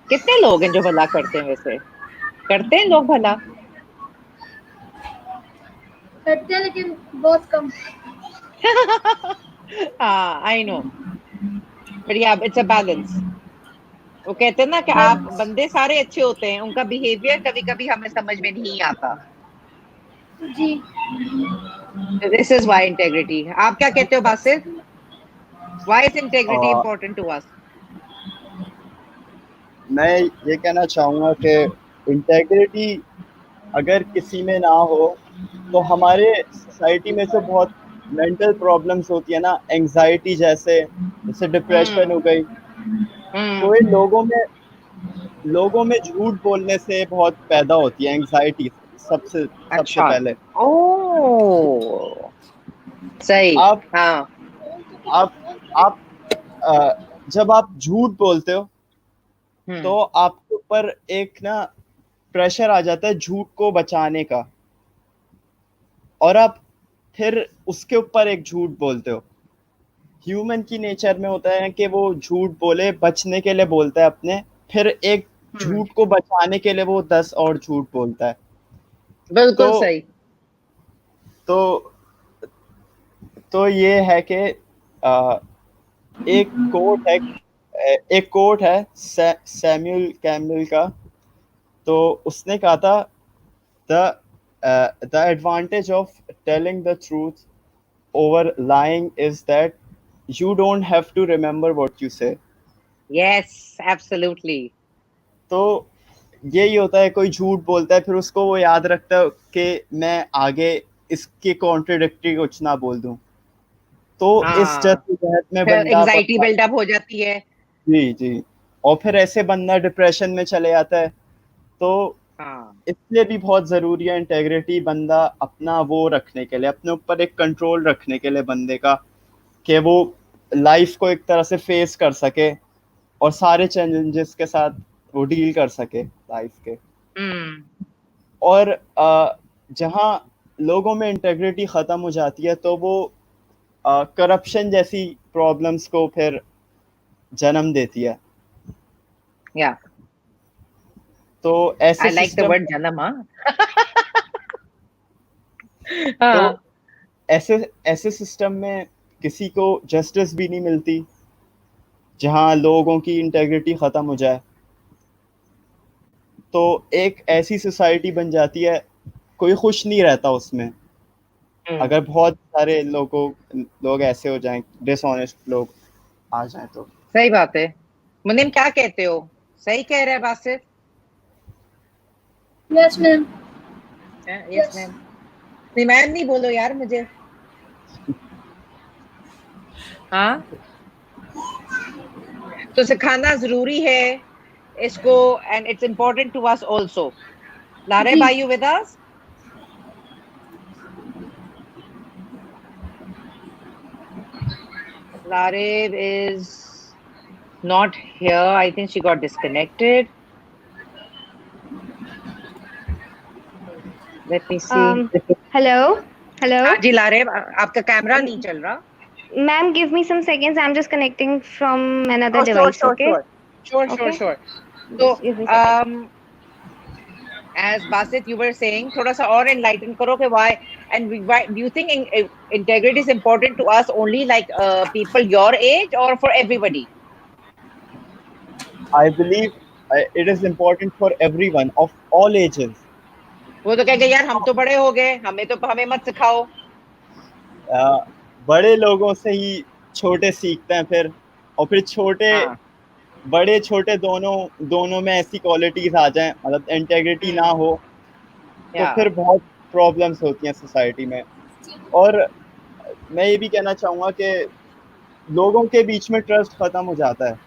कितने लोग हैं जो भला करते हैं? वैसे करते हैं लोग भला? करते हैं लेकिन बहुत कम। हाँ, आई नो, बट या इट्स अ बैलेंस। वो कहते हैं ना कि आप बंदे सारे अच्छे होते हैं, उनका बिहेवियर कभी कभी हमें समझ में नहीं आता। जी। This is why integrity. आप क्या कहते हो Basir? Why is integrity important to us? मैं ये कहना चाहूँगा कि इंटेग्रिटी अगर किसी में ना हो तो हमारे सोसाइटी में से बहुत मेंटल प्रॉब्लम्स होती है ना, एंजाइटी जैसे, जैसे डिप्रेशन हो गई, तो ये लोगों में झूठ बोलने से बहुत पैदा होती है एंग्जाइटी, सबसे सबसे अच्छा। पहले। ओ, सही। आप हाँ। आप आप जब आप झूठ बोलते हो हम्म। तो आपके ऊपर एक ना प्रेशर आ जाता है झूठ को बचाने का, और आप फिर उसके ऊपर एक झूठ बोलते हो। ह्यूमन की नेचर में होता है कि वो झूठ बोले, बचने के लिए बोलता है अपने, फिर एक हम्म। झूठ को बचाने के लिए वो 10 और झूठ बोलता है। तो बिल्कुल सही। तो तो ये है कि अ, एक कोट है सैम्यूल कैम्बल का। तो उसने कहा था, the the advantage of telling the truth over lying is that you don't have to remember what you say. Yes, absolutely. तो यही होता है, कोई झूठ बोलता है फिर उसको वो याद रखता है कि मैं आगे इसके कॉन्ट्रडिक्टरी कुछ ना बोल दूं, तो इस हाँ, जद्दोजहद में फिर बंदा एंजाइटी बहुत। बिल्डअप हो जाती है। जी जी। और फिर ऐसे बंदा डिप्रेशन में चले जाता है। तो हाँ। इसलिए भी बहुत ज़रूरी है इंटेग्रिटी, बंदा अपना वो रखने के लिए, अपने ऊपर एक कंट्रोल रखने के लिए बंदे का, कि वो लाइफ को एक तरह से फेस कर सके और सारे चैलेंजेस के साथ वो डील कर सके लाइफ के। हम्म। और जहाँ लोगों में इंटेग्रिटी ख़त्म हो जाती है तो वो करप्शन जैसी प्रॉब्लम्स को फिर जन्म देती है। या, तो ऐसे I like the system word जन्म। हाँ। तो हाँ। ऐसे ऐसे सिस्टम में किसी को जस्टिस भी नहीं मिलती, जहाँ लोगों की इंटेग्रिटी ख़त्म हो जाए। तो एक ऐसी सोसाइटी बन जाती है, कोई खुश नहीं रहता उसमें, हम्म। अगर बहुत सारे लोग ऐसे हो जाएं, डिसऑनेस्ट लोग आ जाएं तो। सही बात है। मुनीम, क्या कहते हो? सही कह रहा है Basit? Yes ma'am. Yes ma'am. नहीं मैम नहीं बोलो यार मुझे। हाँ, तो सिखाना जरूरी है इसको, and it's important to us also. लारे, जी। are you with us? Larev is not here. I think she got disconnected. Let me see. Hello, हाँ hello. जी लारेव, आपका कैमरा नहीं चल रहा। Ma'am, give me some seconds. I'm just connecting from another Oh, sure, device. sure, Okay. sure. Sure, sure, Okay. sure. Just So, give me a second. as Basit, you were saying, थोड़ा सा और enlighten करो कि why, and why do you think integrity is important to us only like people your age or for everybody? I believe it is important for everyone of all ages. वो तो कहेंगे यार हम तो बड़े हो गए, हमें मत सिखाओ। बड़े लोगों से ही छोटे सीखते हैं फिर, और फिर हाँ। बड़े छोटे दोनों दोनों में ऐसी क्वालिटीज आ जाएं, मतलब इंटेग्रिटी ना हो, तो या। फिर बहुत प्रॉब्लम्स होती हैं सोसाइटी में। और मैं ये भी कहना चाहूँगा कि लोगों के बीच में ट्रस्ट खत्म हो जाता है,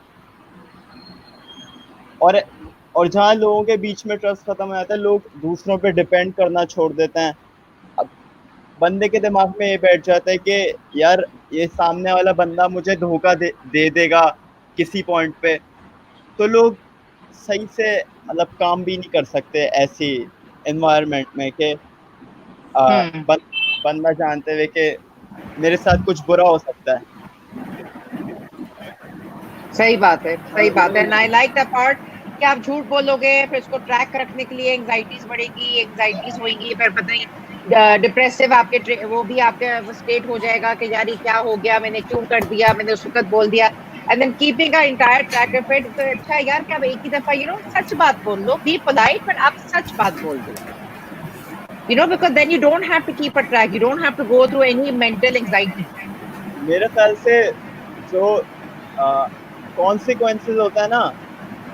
और और जहाँ लोगों के बीच में ट्रस्ट खत्म हो जाता है, लोग दूसरों पे डिपेंड करना छोड़ देते हैं। अब बंदे के दिमाग में ये बैठ जाता है कि यार ये सामने वाला बंदा मुझे धोखा दे देगा किसी पॉइंट पे, तो लोग सही से मतलब काम भी नहीं कर सकते ऐसी एनवायरनमेंट में कि हम्म। बन, बंदा जानते हुए कि मेरे साथ कुछ बुरा हो सकता है। सही बात है, सही बात है। And I like the part कि आप झूठ बोलोगे फिर उसको ट्रैक रखने के लिए एंग्जाइटीज बढ़ेगी, एंग्जाइटीज होंगी, फिर पता नहीं डिप्रेसिव आपके वो भी आपके स्टेट हो जाएगा कि यार ये क्या हो गया, मैंने क्यों कर दिया, मैंने उस वक्त बोल दिया। And then keeping a entire track of it, तो अच्छा है यार कि आप एक ही दफा सच बात बोल लो, बी पोलाइट बट आप सच बात बोल दो, because then you don't have to keep a track, you don't have to go through any mental anxiety. मेरे ख्याल से जो कॉन्सिक्वेंसेस होता है ना,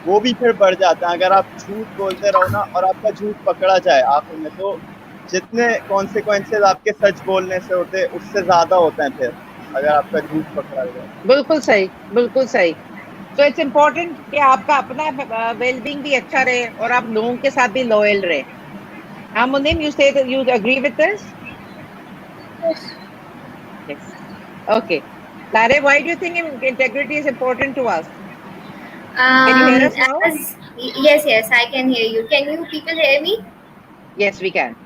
वो भी फिर बढ़ जाता है अगर आप झूठ बोलते रहो ना, और आपका झूठ पकड़ा जाए आखिर में, तो जितने कॉन्सिक्वेंसेस आपके सच बोलने से होते हैं उससे ज्यादा होते हैं फिर। अगर आपका झूठ पकड़ा गया। बिल्कुल सही, बिल्कुल सही। So it's important कि आपका अपना वेलबींग भी अच्छा रहे और आप लोगों के साथ भी लॉयल रहे। Munim, you say that you agree with this? Yes. Yes. Okay. Lare, why do you think integrity is important to us? Can you hear us now? Yes, I can hear you. Can you people hear me? Yes, we can.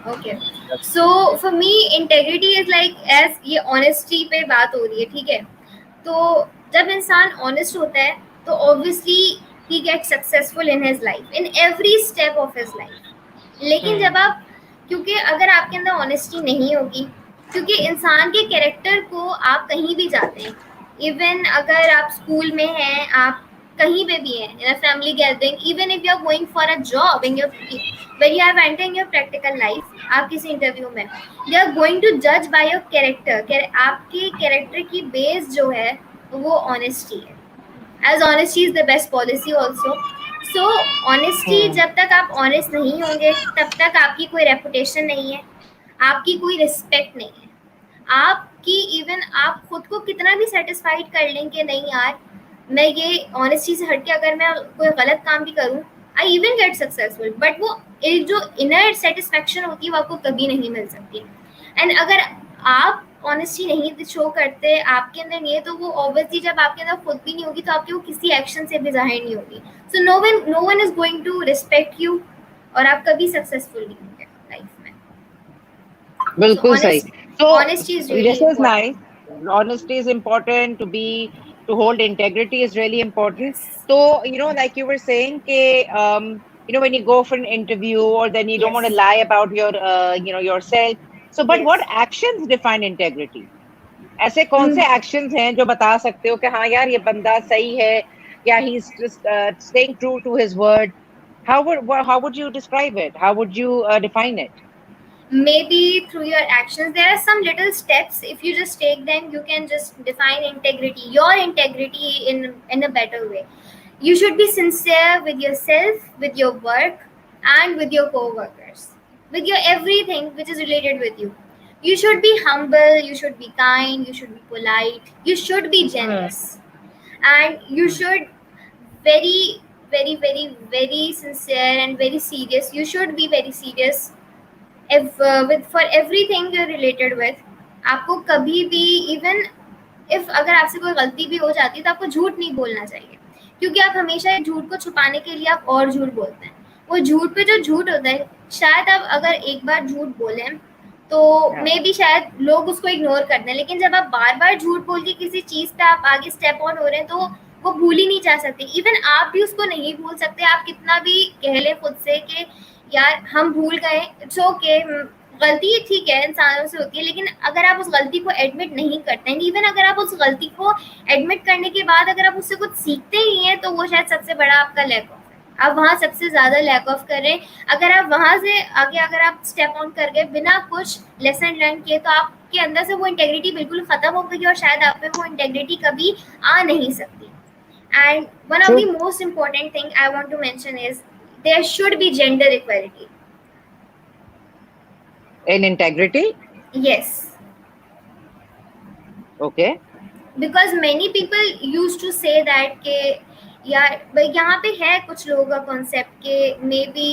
Okay. So for me integrity is like, as ये honesty पे बात हो रही है, ठीक है, तो जब इंसान honest होता है तो obviously he gets successful in his life, in every step of his life. लेकिन जब आप, क्योंकि अगर आपके अंदर honesty नहीं होगी, क्योंकि इंसान के कैरेक्टर को आप कहीं भी जाते हैं, इवन अगर आप स्कूल में हैं, आप कहीं पे भी हैं, in a family gathering, even if you are going for a job in your, when you are entering your practical life, आप किसी इंटरव्यू में, they are going to judge by your character, आपके कैरेक्टर की base जो है वो honesty है, as honesty is the best policy also. So honesty, जब तक आप honest नहीं होंगे तब तक आपकी कोई reputation नहीं है, आपकी कोई respect नहीं है, आपकी इवन आप खुद को कितना भी सेटिस्फाइड कर लें कि नहीं यार मैं ये ऑनेस्टी से हटके अगर मैं कोई गलत काम भी करूं, I even get successful, but वो एक जो इनर सेटिस्फेक्शन होती है वो आपको कभी नहीं मिल सकती। एंड अगर आप ऑनेस्टी नहीं शो करते, आपके अंदर नहीं है, तो वो ऑब्वियसली जब आपके अंदर खुद भी नहीं होगी तो आपके वो किसी एक्शन से भी जाहिर नहीं होगी। So no one is going to respect you और आप कभी सक्सेसफुल नहीं होंगे लाइफ में। बिल्कुल सही। So honesty is really this is important. nice. Honesty is important, to hold integrity is really important. So like you were saying, when you go for an interview, or then you don't want to Yes. lie about your yourself. So but Yes. what actions define integrity? ऐसे कौन से actions हैं जो बता सकते हो कि हाँ यार ये बंदा सही है, या he's just staying true to his word? How would you describe it? How would you define it? Maybe through your actions. There are some little steps, if you just take them you can just define integrity, your integrity in a better way. You should be sincere with yourself, with your work, and with your co-workers, with your everything which is related with you. You should be humble, you should be kind, you should be polite, you should be generous, and you should very very very very sincere and very serious. You should be very serious if with for everything you're related with. आपको कभी भी even if अगर आपसे कोई गलती भी हो जाती है तो आपको झूठ नहीं बोलना चाहिए, क्योंकि आप हमेशा झूठ को छुपाने के लिए आप और झूठ बोलते हैं। वो झूठ पे जो झूठ होता है, शायद आप अगर एक बार झूठ बोलें तो मे बी शायद लोग उसको इग्नोर करते हैं, लेकिन जब आप बार बार झूठ बोल के किसी चीज पे आप आगे स्टेप ऑन हो रहे हैं तो वो भूल ही नहीं जा सकती। इवन आप भी उसको नहीं भूल सकते, आप कितना भी कह ले खुद से कि यार हम भूल गए, इट्स ओके, गलती ठीक है इंसानों से होती है, लेकिन अगर आप उस गलती को एडमिट नहीं करते हैं, इवन अगर आप उस गलती को एडमिट करने के बाद अगर आप उससे कुछ सीखते ही हैं तो वो शायद सबसे बड़ा आपका लैक ऑफ है। आप वहाँ सबसे ज्यादा लैक ऑफ कर रहे हैं। अगर आप वहां से आगे अगर आप स्टेप ऑन कर गए बिना कुछ लेसन लर्न किए तो आपके अंदर से वो इंटेग्रिटी बिल्कुल खत्म हो गई और शायद आप में वो इंटेग्रिटी कभी आ नहीं सकती। And one of the most important thing I want to mention is there should be gender equality in integrity. Yes. Okay. Because many people used to say that के यार यहाँ पे है कुछ लोगों का कॉन्सेप्ट के मे बी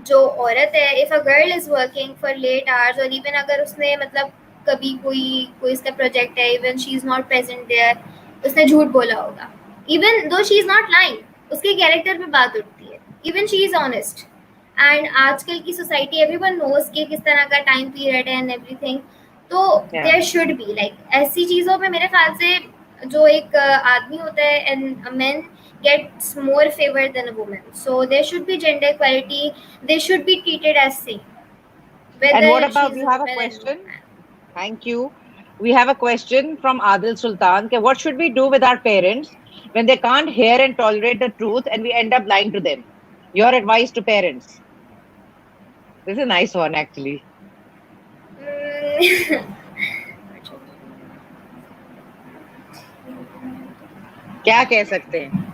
जो औरत है, if a girl is working for late hours, और इवन अगर उसने मतलब कभी कोई इसका प्रोजेक्ट है, even she is not present there, उसने झूठ बोला होगा, even though she is not lying, उसके कैरेक्टर पे बात उठती है, even she is honest. And आजकल की सोसाइटी एवरीवन नोज के किस तरह का टाइम पीरियड है एंड एवरीथिंग, तो देयर शुड बी लाइक ऐसी चीज़ों पे मेरे ख्याल से जो एक आदमी होता है and a man gets more favor than a woman, so there should be gender equality, they should be treated as same. And what about, we have a question, thank you, we have a question from Adil Sultan. Okay, what should we do with our parents when they can't hear and tolerate the truth and we end up lying to them? Your advice to parents. This is a nice one actually. क्या कह सकते हैं?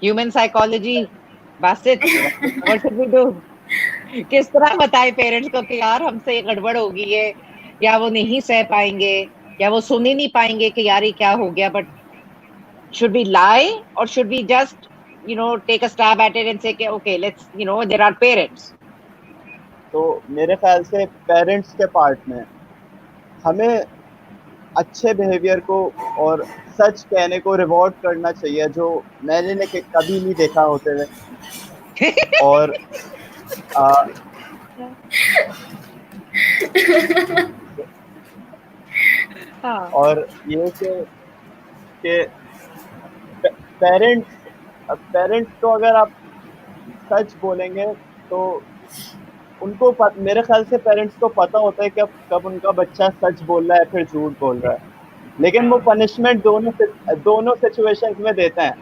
Human psychology, Basit, what should we do? किस तरह बताए parents को कि यार हमसे ये गड़बड़ हो गई है, या वो नहीं सह पाएंगे, या वो सुन ही नहीं पाएंगे कि यार ये क्या हो गया. But should we lie, or should we just take a stab at it and say okay, let's there are parents. तो मेरे ख्याल से पेरेंट्स के पार्ट में हमें अच्छे बिहेवियर को और सच कहने को रिवॉर्ड करना चाहिए, जो मैंने कभी नहीं देखा होते हुए. और और ये कि पेरेंट्स को अगर आप सच बोलेंगे तो उनको मेरे ख्याल से पेरेंट्स को पता होता है कि कब उनका बच्चा सच बोल रहा है फिर झूठ बोल रहा है, लेकिन वो पनिशमेंट दोनों सिचुएशंस में देते हैं,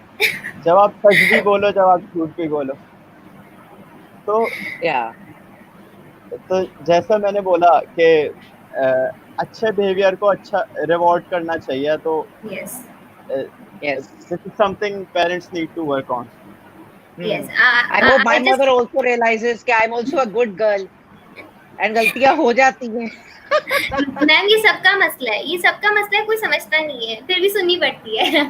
जब आप सच भी बोलो जब आप झूठ भी बोलो. तो जैसा मैंने बोला कि अच्छे बिहेवियर को अच्छा रिवॉर्ड करना चाहिए, तो Yes. This is something parents need to work on. Yes. I hope my mother also realizes कि I'm also a good girl and गलतियां हो जाती हैं. मैम ये सबका मसला है, कोई समझता नहीं है, फिर भी सुननी पड़ती है.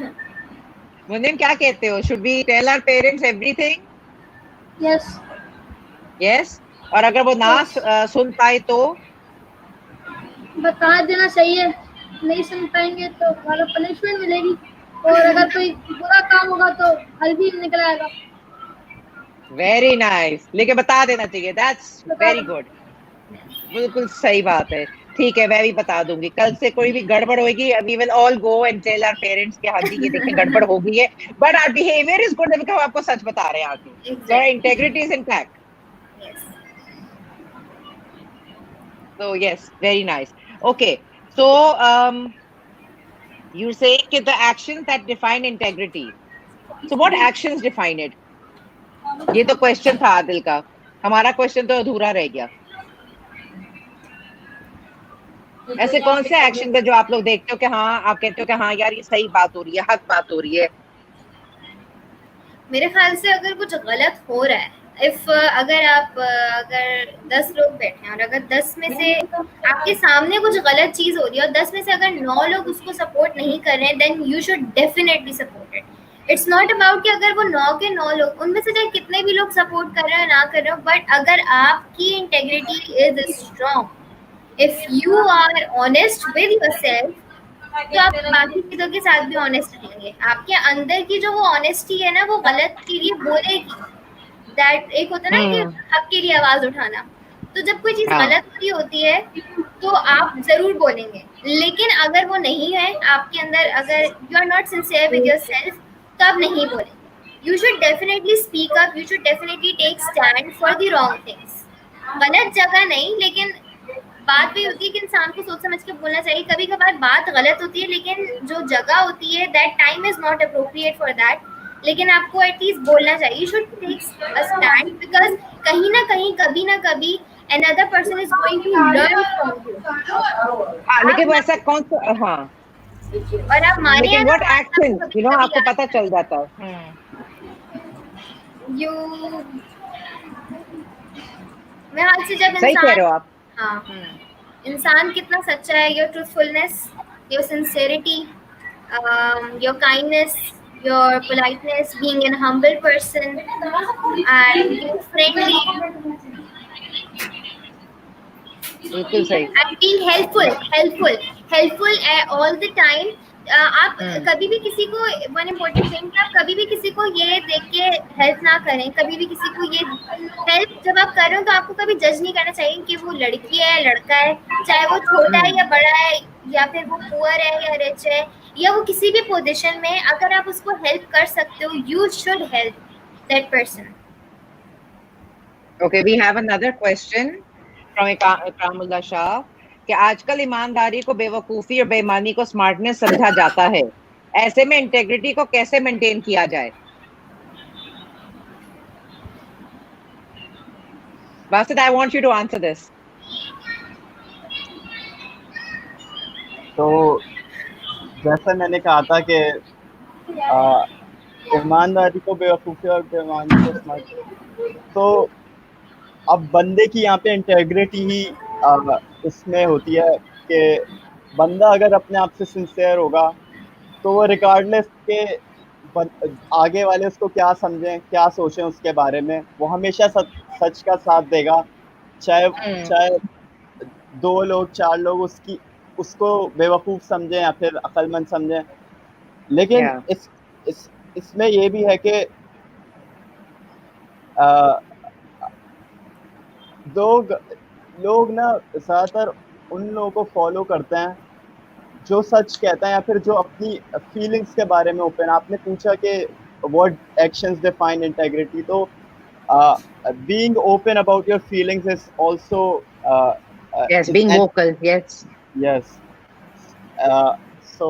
मुनीम क्या कहते हो? Should we tell our parents everything? Yes. Yes. और अगर वो ना सुन पाए तो बता देना चाहिए. नहीं सुन पाएंगे तो वाला पनिशमेंट मिलेगी, और अगर कोई बुरा काम होगा तो हल भी निकल आएगा. Very nice. लेकिन बता देना चाहिए. That's very good. बिल्कुल सही बात है. ठीक है, मैं भी बता दूंगी. कल से कोई भी गड़बड़ होगी, we will all go and tell our parents कि हाँ जी ये देखिए गड़बड़ हो गई है, but our behaviour is good because हम आपको सच बता रहे हैं आगे. So integrity is intact. So yes, very nice. Okay, so you say that the actions that define integrity. So what actions define it? ये तो क्वेश्चन था आदिल का. हमारा क्वेश्चन तो अधूरा रह गया. ऐसे कौन से एक्शन थे जो आप लोग देखते हो कि हाँ आप कहते हो कि हाँ यार ये सही बात हो रही है, हक बात हो रही है? मेरे ख्याल से अगर कुछ गलत हो रहा है, अगर 10 लोग बैठे हैं और अगर 10 में से आपके सामने कुछ गलत चीज हो रही है और 10 में से अगर 9 लोग उसको सपोर्ट नहीं कर रहे हैं, then you should definitely support it. It's not about कि अगर वो 9 के 9 लोग उनमें से चाहे कितने भी लोग सपोर्ट कर रहे हैं ना कर रहे हो, बट अगर आपकी integrity is strong, if you are honest with yourself, तो आप बाकी चीजों के साथ भी ऑनेस्ट रहेंगे. आपके अंदर की जो वो ऑनेस्टी है ना, वो गलत के लिए बोलेगी. दैट एक होता है ना कि हक के लिए आवाज उठाना. तो जब कोई चीज गलत हो रही होती है तो आप जरूर बोलेंगे, लेकिन अगर वो नहीं है आपके अंदर, अगर you are not sincere with yourself, तो आप नहीं बोलेंगे. You should definitely speak up, you should definitely take stand for the wrong things. गलत जगह नहीं, लेकिन बात भी होती है कि इंसान को सोच समझ के बोलना चाहिए. कभी कभार बात गलत होती है, लेकिन जो जगह होती है that time is not appropriate for that, लेकिन आपको एटलीस्ट बोलना चाहिए. You should take a stand, because कहीं ना कहीं कभी ना कभी another person is going to learn from you. हाँ, लेकिन वो ऐसा कौन सा, हाँ, और आप मानिए, लेकिन what action, आपको पता चल जाता है. मैं हाल से जब सही कह रहे हो आप. हाँ, इंसान कितना सच्चा है, your truthfulness, your sincerity, your kindness, your politeness, being a humble person, and being friendly, बिल्कुल सही. and being helpful all the time. आप कभी भी किसी को, वन इम्पोर्टेंट थिंग, आप कभी भी किसी को ये देख के हेल्प ना करें. कभी भी किसी को ये हेल्प जब आप कर रहे हो तो आपको कभी जज नहीं करना चाहिए कि वो लड़की है लड़का है, चाहे वो छोटा है या बड़ा है, या फिर वो पुअर है या रिच है, या वो किसी भी पोजीशन में. अगर आप उसको हेल्प कर सकते हो, you should help that person. Okay, we have another question from Ikramullah Shah कि आजकल ईमानदारी को बेवकूफी और बेईमानी को स्मार्टनेस समझा जाता है. ऐसे में इंटेग्रिटी को कैसे मेंटेन किया जाए? Basit, I want you to answer this. तो जैसा मैंने कहा था कि ईमानदारी को बेवकूफ़ी और बेईमानी को स्मार्ट, तो अब बंदे की यहाँ पे इंटेग्रिटी ही इसमें होती है कि बंदा अगर अपने आप से सिंसियर होगा तो वो रिगार्डलेस के आगे वाले उसको क्या समझें क्या सोचें उसके बारे में, वो हमेशा सच का साथ देगा, चाहे चाहे 2 लोग 4 लोग उसको बेवकूफ समझें या फिर अक्लमंद समझें। लेकिन Yeah. इसमें ये भी है कि लोग ना ज्यादातर उन लोगों को फॉलो करते हैं जो सच कहता है या फिर जो अपनी फीलिंग्स के बारे में ओपन। आपने पूछा कि व्हाट एक्शंस डिफाइन इंटेग्रिटी, तो being open about your feelings is also Yes, being vocal. Yes. Yes. So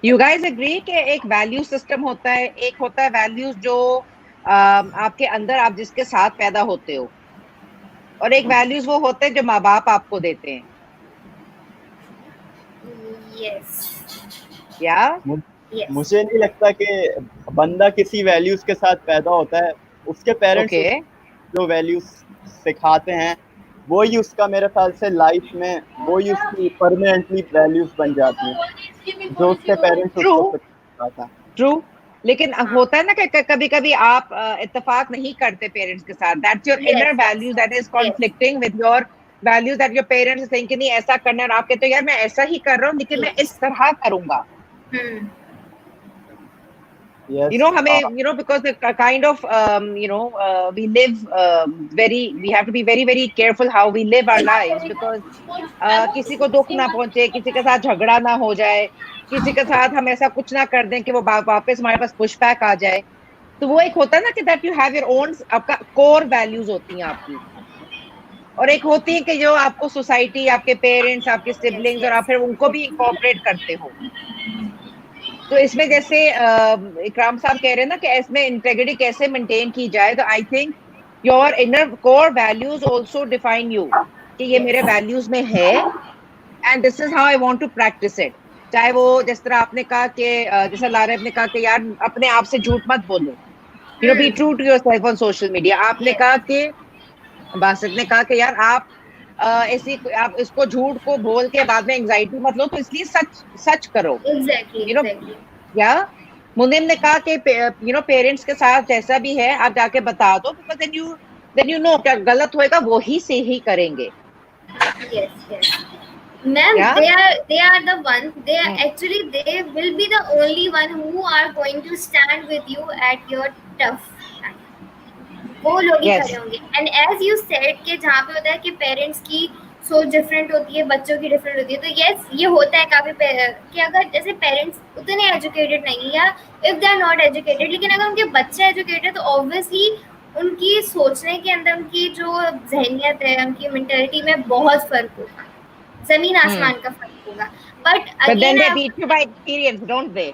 You guys agree कि एक वैल्यू सिस्टम होता है, एक होता है वैल्यूज जो आपके अंदर आप जिसके साथ पैदा होते हो, और एक वैल्यूज वो होते हैं जो माँ बाप आपको देते हैं। यस या यस मुझे नहीं लगता कि बंदा किसी वैल्यूज के साथ पैदा होता है, उसके पेरेंट्स ओके, जो वैल्यूज सिखाते हैं वो ही उसका, मेरे ख्याल से लाइफ में वो ही उसकी परमानेंटली वैल्यूज बन जाती हैं जो उसके पेरेंट्स ट्रू उसको सिखाता है। ट्रू। लेकिन होता है ना कि कभी कभी आप इत्तेफाक नहीं करते पेरेंट्स के साथ, that's your inner values that is conflicting with your values that your parents think कि नहीं ऐसा करना है, और आप कहते हो यार मैं ऐसा ही कर रहा हूँ लेकिन मैं इस तरह करूंगा। Yes, You know, हमें because the kind of we live we have to be very very careful how we live our lives, because किसी को दुख ना पहुंचे, किसी के साथ झगड़ा ना हो जाए, किसी के साथ हम ऐसा कुछ ना कर दें कि वो वापस हमारे पास पुशबैक आ जाए। तो वो एक होता है ना कि that you have your own, आपका कोर वैल्यूज होती हैं आपकी, और एक होती है कि जो आपको सोसाइटी, आपके पेरेंट्स, आपके सिबलिंग्स, और आप फिर उनको भी इंकॉर्पोरेट करते हो। तो इसमें जैसे इकराम साहब कह रहे हैं ना कि इसमें इंटेग्रिटी कैसे मेंटेन की जाए, तो I think your inner core values also define you, कि ये मेरे वैल्यूज में है and this is how I want to practise it. चाहे वो जिस तरह आपने कहा कि जैसा लारेब ने कहा कि यार अपने आप से झूठ मत बोलो, be true to yourself on social media. आपने कहा कि बासित ने कहा कि यार आप ऐसी आप इसको झूठ को बोल के बाद में एंजाइटी मत लो, तो इसलिए सच करो। एग्जैक्टली या मुनिम ने कहा कि पेरेंट्स के साथ जैसा भी है आप जाके बता दो, बिकॉज़ देन यू नो क्या गलत होएगा वो ही से ही करेंगे। yes ma'am, they are the one, they are actually they will be the only one who are going to stand with you at your tough time, वो लोग ही खड़े होंगे। एंड एज यू सेड कि जहाँ पे होता है कि पेरेंट्स की सोच डिफरेंट होती है, बच्चों की डिफरेंट होती है, तो यस ये होता है काफी कि अगर जैसे पेरेंट्स उतने एजुकेटेड नहीं या if they are not educated, लेकिन अगर उनके बच्चे एजुकेटेड तो ऑब्वियसली उनकी सोचने के अंदर, उनकी जो जहनियत है, उनकी मेंटालिटी में बहुत फर्क होगा, जमीन आसमान का फर्क होगा। But then they beat you by experience, don't they?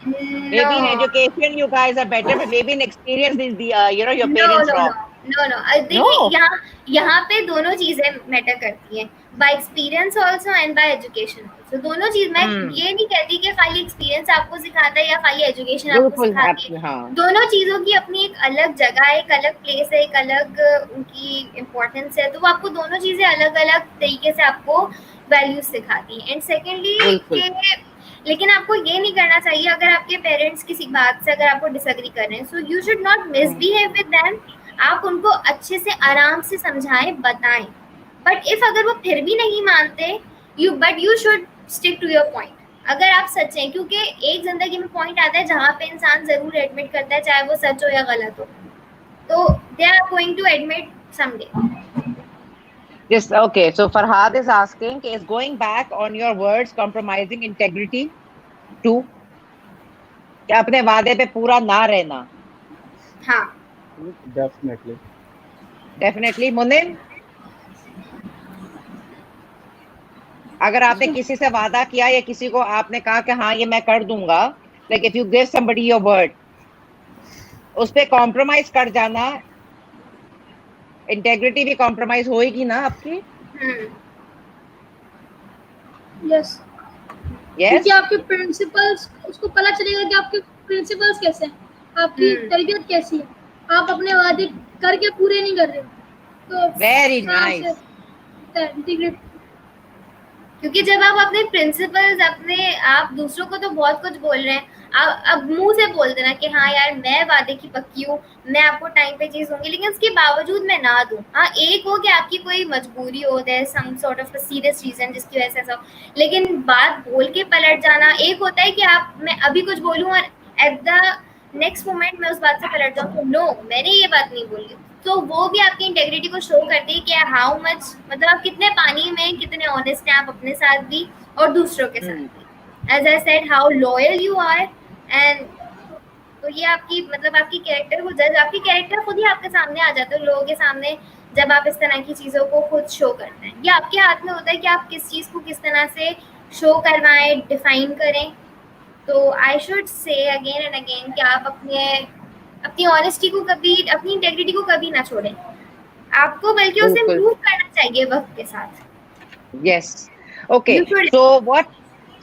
Maybe in education you guys are better, but maybe in experience is the your parents wrong. No. देखिए यहाँ पे दोनों चीजें मैटर करती हैं, bye experience also and bye education also. दोनों चीज, मैं ये नहीं कहती कि खाली एक्सपीरियंस आपको सिखाता है या खाली एजुकेशन आपको सिखाती है। दोनों चीजों की अपनी एक अलग जगह, एक अलग प्लेस है, एक अलग उनकी इम्पोर्टेंस है, तो वो आपको दोनों चीजें अलग अलग तरीके से आपको वैल्यूज सिखाती है। एंड सेकेंडली लेकिन आपको ये नहीं करना चाहिए, अगर आपके पेरेंट्स किसी बात से अगर आपको डिसएग्री कर रहे हैं, so you should not misbehave with them. आप उनको अच्छे से आराम से समझाएं, बताएं, बट इफ अगर वो फिर भी नहीं मानते, you should stick to your point. अगर आप सच हैं, क्योंकि एक जिंदगी में पॉइंट आता है जहाँ पे इंसान जरूर एडमिट करता है, चाहे वो सच हो या गलत हो, तो they are going to admit someday. Yes, okay. So Farhad is asking, is going back on your words compromising integrity too? क्या अपने वादे पे पूरा ना रहना? हाँ, Definitely. मुनिम, अगर आपने किसी से वादा किया या किसी को आपने कहा कि हाँ ये मैं कर दूंगा, like if you give somebody your word, उस पे कॉम्प्रोमाइज कर जाना, इंटेग्रिटी भी कॉम्प्रोमाइज होएगी ना आपकी? यस क्योंकि आपके प्रिंसिपल्स, उसको पता चलेगा कि आपके प्रिंसिपल्स कैसे हैं, आपकी तरबियत कैसी है, आप अपने वादे करके पूरे नहीं कर रहे हो। तो Very हाँ, nice. इंटीग्रिटी। क्योंकि जब आप अपने प्रिंसिपल्स अपने आप दूसरों को तो बहुत कुछ बोल रहे हैं, आप अब मुंह से बोल देना कि हाँ यार मैं वादे की पक्की हूँ, मैं आपको टाइम पे चीज दूंगी, लेकिन उसके बावजूद मैं ना दूं। हाँ, एक हो कि आपकी कोई मजबूरी हो, there some sort of serious reason जिसकी वजह से ऐसा हो, लेकिन बात बोल के पलट जाना एक होता है कि आप मैं अभी कुछ बोलूँ और एट द नेक्स्ट मोमेंट मैं उस बात से पलट जाऊँ, तो नो मैंने ये बात नहीं बोली, तो वो भी आपकी इंटेग्रिटी को शो करती है कि हाउ मच, मतलब आप कितने पानी में कितने ऑनेस्ट हैं आप अपने साथ भी और दूसरों के साथ भी। As I said how loyal you are, and तो ये आपकी मतलब आपकी कैरेक्टर को जज, आपकी कैरेक्टर खुद ही आपके सामने आ जाता है लोगों के सामने जब आप इस तरह की चीजों को खुद शो करते हैं। ये आपके हाथ में होता है कि आप किस चीज को किस तरह से शो करवाएं, डिफाइन करें। तो I should say again and again कि आप अपनी ऑनेस्टी को कभी, अपनी इंटेग्रिटी को कभी ना छोड़ें, आपको बल्कि उसे बिल्कुल। इम्प्रूव करना चाहिए वक्त के साथ। Yes. Okay. You should- So what?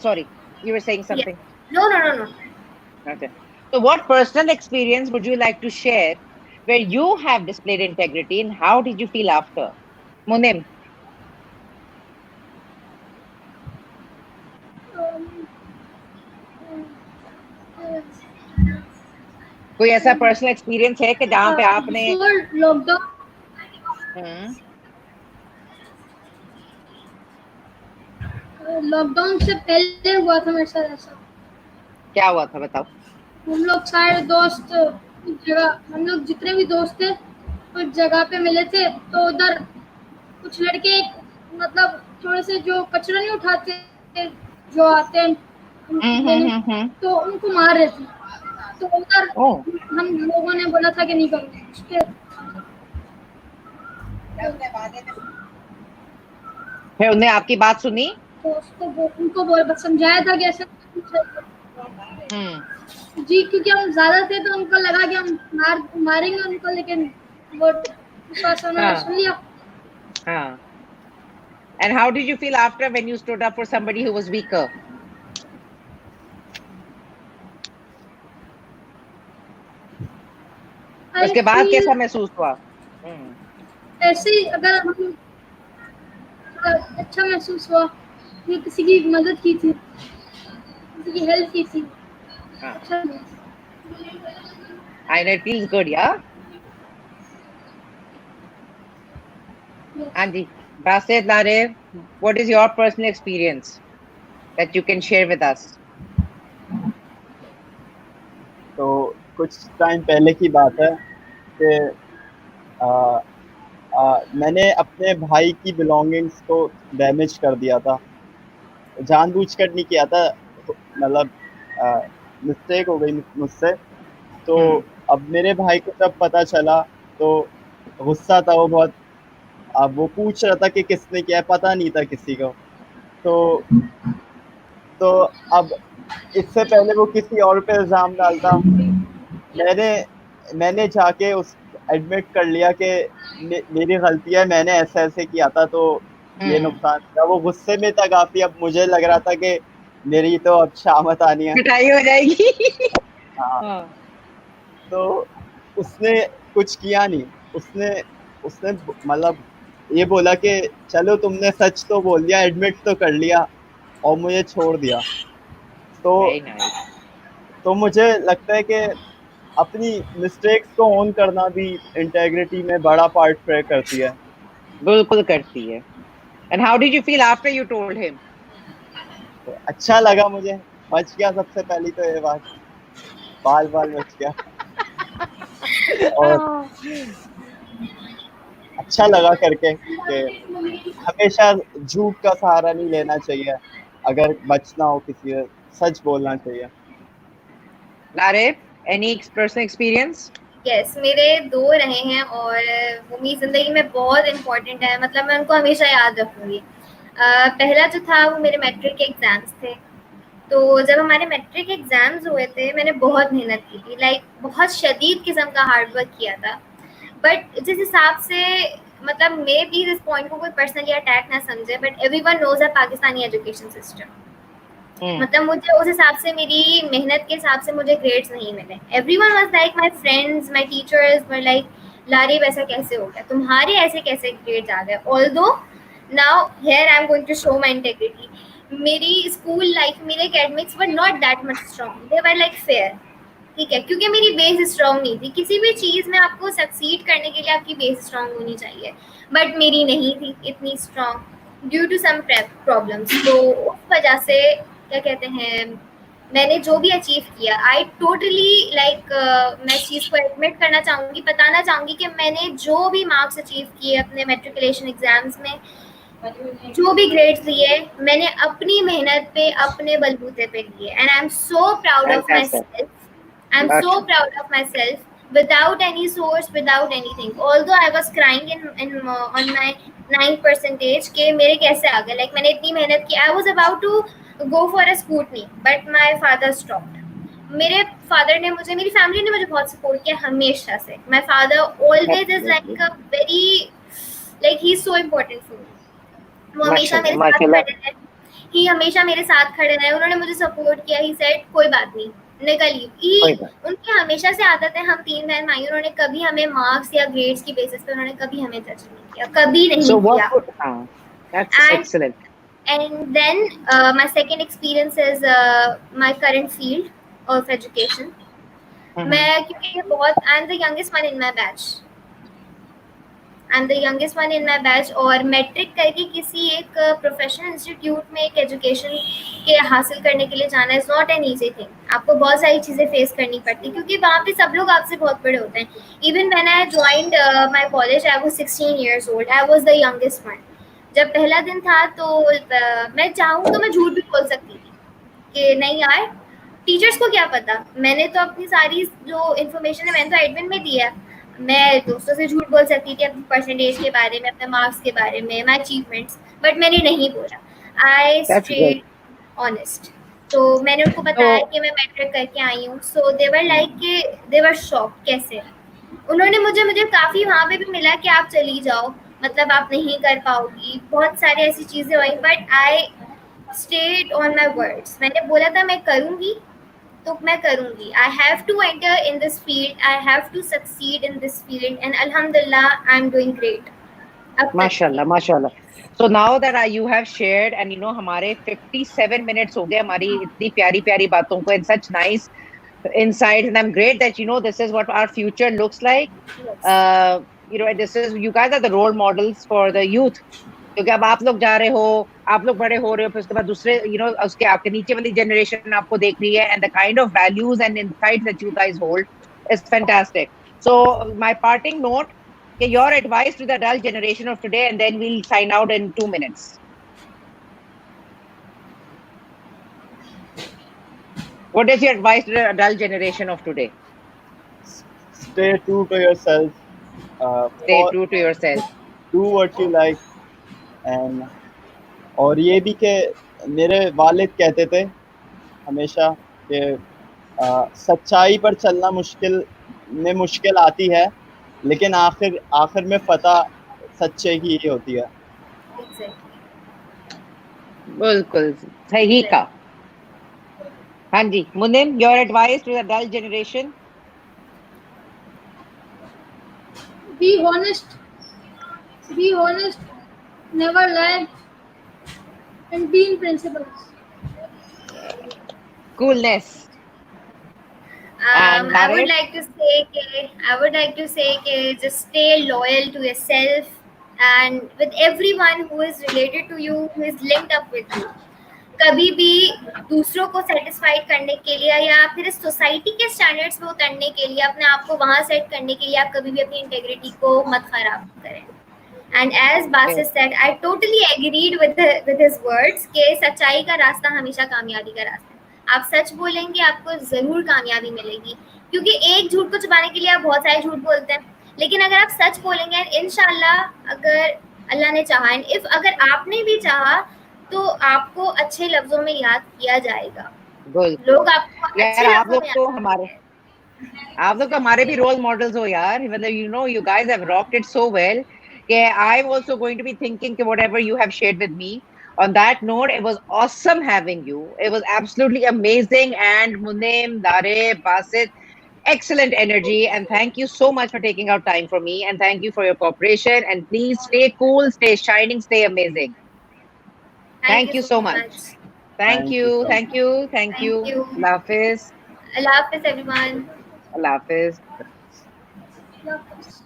Sorry, you were saying something. No. Okay. So what personal experience would you like to share where you have displayed integrity and how did you feel after? Munim. कोई ऐसा personal experience है कि जहाँ पे आपने lockdown, हम्म, lockdown से पहले हुआ था मेरे साथ ऐसा। क्या हुआ था बताओ? हम लोग सारे दोस्त जगह, हम लोग जितने भी दोस्त थे उस जगह पे मिले थे, तो उधर कुछ लड़के मतलब थोड़े से जो कचरा नहीं उठाते जो आते हैं लेने, तो उनको मार रहे थे। तो उधर ओह, हम लोगों ने बोला था कि नहीं करेंगे। उसके फिर उन्हें आपकी बात सुनी? तो उनको समझाया था कि ऐसा जी, क्योंकि हम ज्यादा थे तो उनको लगा कि हम मारेंगे उनको, लेकिन वो विश्वास उन्होंने सुन लिया। हाँ. And how did you feel after when you stood up for somebody who was weaker? उसके बाद कैसा महसूस हुआ? ऐसे ही अगर हम अच्छा महसूस हुआ कि किसी की मदद की थी, किसी की हेल्प की थी। अच्छा, I know it feels good, yeah? yes. Anji, Basit, Larev, what is your personal experience that you can share with us? तो कुछ टाइम पहले की बात है कि मैंने अपने भाई की बिलोंगिंग्स को डैमेज कर दिया था, जानबूझकर नहीं किया था, मतलब मिस्टेक हो गई मुझसे। तो अब मेरे भाई को जब पता चला तो गुस्सा था वो बहुत। अब वो पूछ रहा था कि किसने किया, पता नहीं था किसी को। तो अब इससे पहले वो किसी और पे इल्जाम डालता, मैंने जाके उस एडमिट कर लिया कि मेरी गलती है, मैंने ऐसे ऐसे किया था, तो ये नुकसान था। वो गुस्से में था काफी। अब मुझे लग रहा था कि मेरी तो अब शामत आनी है, पिटाई हो जाएगी। हाँ। तो उसने कुछ किया नहीं, उसने मतलब ये बोला कि चलो तुमने सच तो बोल दिया, एडमिट तो कर लिया, और मुझे छोड़ दिया। तो मुझे लगता है कि अपनी मिस्टेक्स को ऑन करना भी इंटेग्रिटी में बड़ा पार्ट प्ले करती है। बिल्कुल करती है। And how did you feel after you told him? तो अच्छा लगा मुझे, बच गया सबसे पहली तो ये बात, बाल बच गया। और अच्छा लगा करके कि हमेशा झूठ का सहारा नहीं लेना चाहिए, अगर बचना हो किसी से सच बोलना चाहिए। Larev, any personal experience? Yes, मेरे 2 रहे हैं और वो मेरी जिंदगी में बहुत इम्पोर्टेंट है, मतलब मैं उनको हमेशा याद रखूंगी। पहला जो था वो मेरे मैट्रिक के एग्जाम्स थे। तो जब हमारे मैट्रिक एग्जाम्स हुए थे मैंने बहुत मेहनत की थी, लाइक बहुत शदीद किस्म का हार्ड वर्क किया था। बट जिस हिसाब से, मतलब मे प्लीज इस पॉइंट को कोई पर्सनली अटैक ना समझे, बट एवरीवन नोज है पाकिस्तानी एजुकेशन सिस्टम। मतलब मुझे उस हिसाब से, मेरी मेहनत के हिसाब से मुझे ग्रेड्स नहीं मिले। Everyone was like, my friends, my teachers were like लारे वैसा कैसे हो गया, तुम्हारे ऐसे कैसे ग्रेड्स आ गए। Although now here I am going to show my integrity. मेरी स्कूल लाइफ, मेरे academics were not that much strong, they were like fair, ठीक है, क्योंकि मेरी बेस स्ट्रॉन्ग नहीं थी। किसी भी चीज़ में आपको सक्सीड करने के लिए आपकी बेस स्ट्रॉन्ग होनी चाहिए, बट मेरी नहीं थी इतनी strong due to some problems. तो उस वजह से क्या कहते हैं, मैंने जो भी अचीव किया, आई टोटली लाइक, मैं इस चीज़ को एडमिट करना चाहूँगी, बताना चाहूँगी कि मैंने जो भी मार्क्स अचीव किए अपने मेट्रिकुलेशन एग्जाम्स में, जो भी ग्रेड्स लिए, मैंने अपनी मेहनत पे, अपने बलबूते पे लिए, and I am so proud of my self. I'm so proud of myself without any source, without anything. Although I was crying on my 9 percentage कि मेरे कैसे आ गए, like मैंने इतनी मेहनत की, I was about to go for a scrutiny, but my father stopped. मेरे father ने मुझे, मेरी फैमिली ने मुझे बहुत सपोर्ट किया हमेशा से। My father always is like a very, like he is so important for me. वो हमेशा मेरे साथ खड़े रहे, ही हमेशा मेरे साथ खड़े रहे, उन्होंने मुझे सपोर्ट किया। ही सेड कोई बात नहीं, निकली। उनकी हमेशा से आदत है, हम 3 बहन भाई, उन्होंने कभी हमें मार्क्स या ग्रेड्स की बेसिस पे उन्होंने कभी हमें जज नहीं किया, कभी नहीं किया। That's excellent. And then my second experience is my current field of education. मैं क्योंकि बहुत, I am the youngest one in my batch. और मैट्रिक करके किसी एक प्रोफेशनल इंस्टीट्यूट में एक एजुकेशन के हासिल करने के लिए जाना is not an easy thing. आपको बहुत सारी चीज़ें फेस करनी पड़ती, क्योंकि वहाँ पे सब लोग आपसे बहुत बड़े होते हैं। Even when I joined my college, I was 16 years old, I was the youngest one. जब पहला दिन था तो मैं चाहूँ तो मैं झूठ भी बोल सकती थी कि नहीं यार, टीचर्स को क्या पता, मैंने तो अपनी सारी जो इन्फॉर्मेशन है मैंने तो एडमिन में दिया। मैं दोस्तों से झूठ बोल सकती थी अपनी परसेंटेज के बारे में, अपने मार्क्स के बारे में, माय अचीवमेंट्स, बट मैंने नहीं बोला। I stayed honest. तो मैंने उनको बताया कि मैं मैट्रिक करके आई हूँ। सो दे वर लाइक कि दे वर शॉक, कैसे उन्होंने मुझे काफ़ी वहाँ पे भी मिला कि आप चली जाओ, मतलब आप नहीं कर पाओगी, बहुत सारी ऐसी चीज़ें हुई, but I stayed on my words. मैंने बोला था मैं करूँगी तो मैं करूँगी। I have to enter in this field, I have to succeed in this field, and alhamdulillah I'm doing great. माशाल्लाह माशाल्लाह। So now that you have shared, and you know हमारे 57 minutes हो गए हमारी इतनी प्यारी प्यारी बातों को, and such nice insights, and I'm great that you know this is what our future looks like. Yes. You know, this is, you guys are the role models for the youth. क्योंकि अब आप लोग जा रहे हो, आप लोग बड़े हो रहे हो, फिर उसके बाद दूसरे यू नो उसके आपके नीचे वाली जनरेशन आपको देख रही है, and the kind of values and insights that you guys hold is fantastic. So my parting note, your advice to the adult generation of today, and then we will sign out in 2 minutes. What is your advice to the adult generation of today? Stay true to yourself. Stay true to yourself. Do what you like. And और ये भी कि मेरे वालिद कहते थे हमेशा कि सच्चाई पर चलना मुश्किल आती है, लेकिन आखिर में फतह सच्चे की ही होती है। बिल्कुल सही कहा। हाँ जी Munim, your advice to the adult generation? Be honest, never lie, and be in principles. Coolness. I would like to say कि just stay loyal to yourself and with everyone who is related to you, who is linked up with you. कभी भी दूसरों को satisfied करने के लिए या फिर सोसाइटी के स्टैंडर्ड्स पे उतरने के लिए, अपने आप को वहाँ सेट करने के लिए आप कभी भी अपनी इंटेग्रिटी को मत खराब करें। And as Basit said, I totally agreed with his words कि सच्चाई का रास्ता हमेशा कामयाबी का रास्ता है। आप सच बोलेंगे आपको जरूर कामयाबी मिलेगी, क्योंकि एक झूठ को छुपाने के लिए आप बहुत सारे झूठ बोलते हैं, लेकिन अगर आप सच बोलेंगे, इंशाल्लाह अगर अल्लाह ने चाहा, अगर आपने भी चाहा, तो आपको अच्छे लफ्जों में याद किया जाएगा। लोग आपको अच्छे आप लोग तो हमारे भी रोल मॉडल्स हो यार। मतलब you know you guys have rocked it so well. I'm also going to be thinking whatever you have shared with me. On that note, it was awesome having you. It was absolutely amazing. And Munim, Dare, Basit, excellent energy, and thank you so much for taking out time for me, and thank you for your cooperation, and please stay cool, stay shining, stay amazing. Thank you so much. Thank Thank you you, so thank much. you, thank you. Thank you. Allah Hafiz. Allah Hafiz, everyone. Allah Hafiz. Yeah.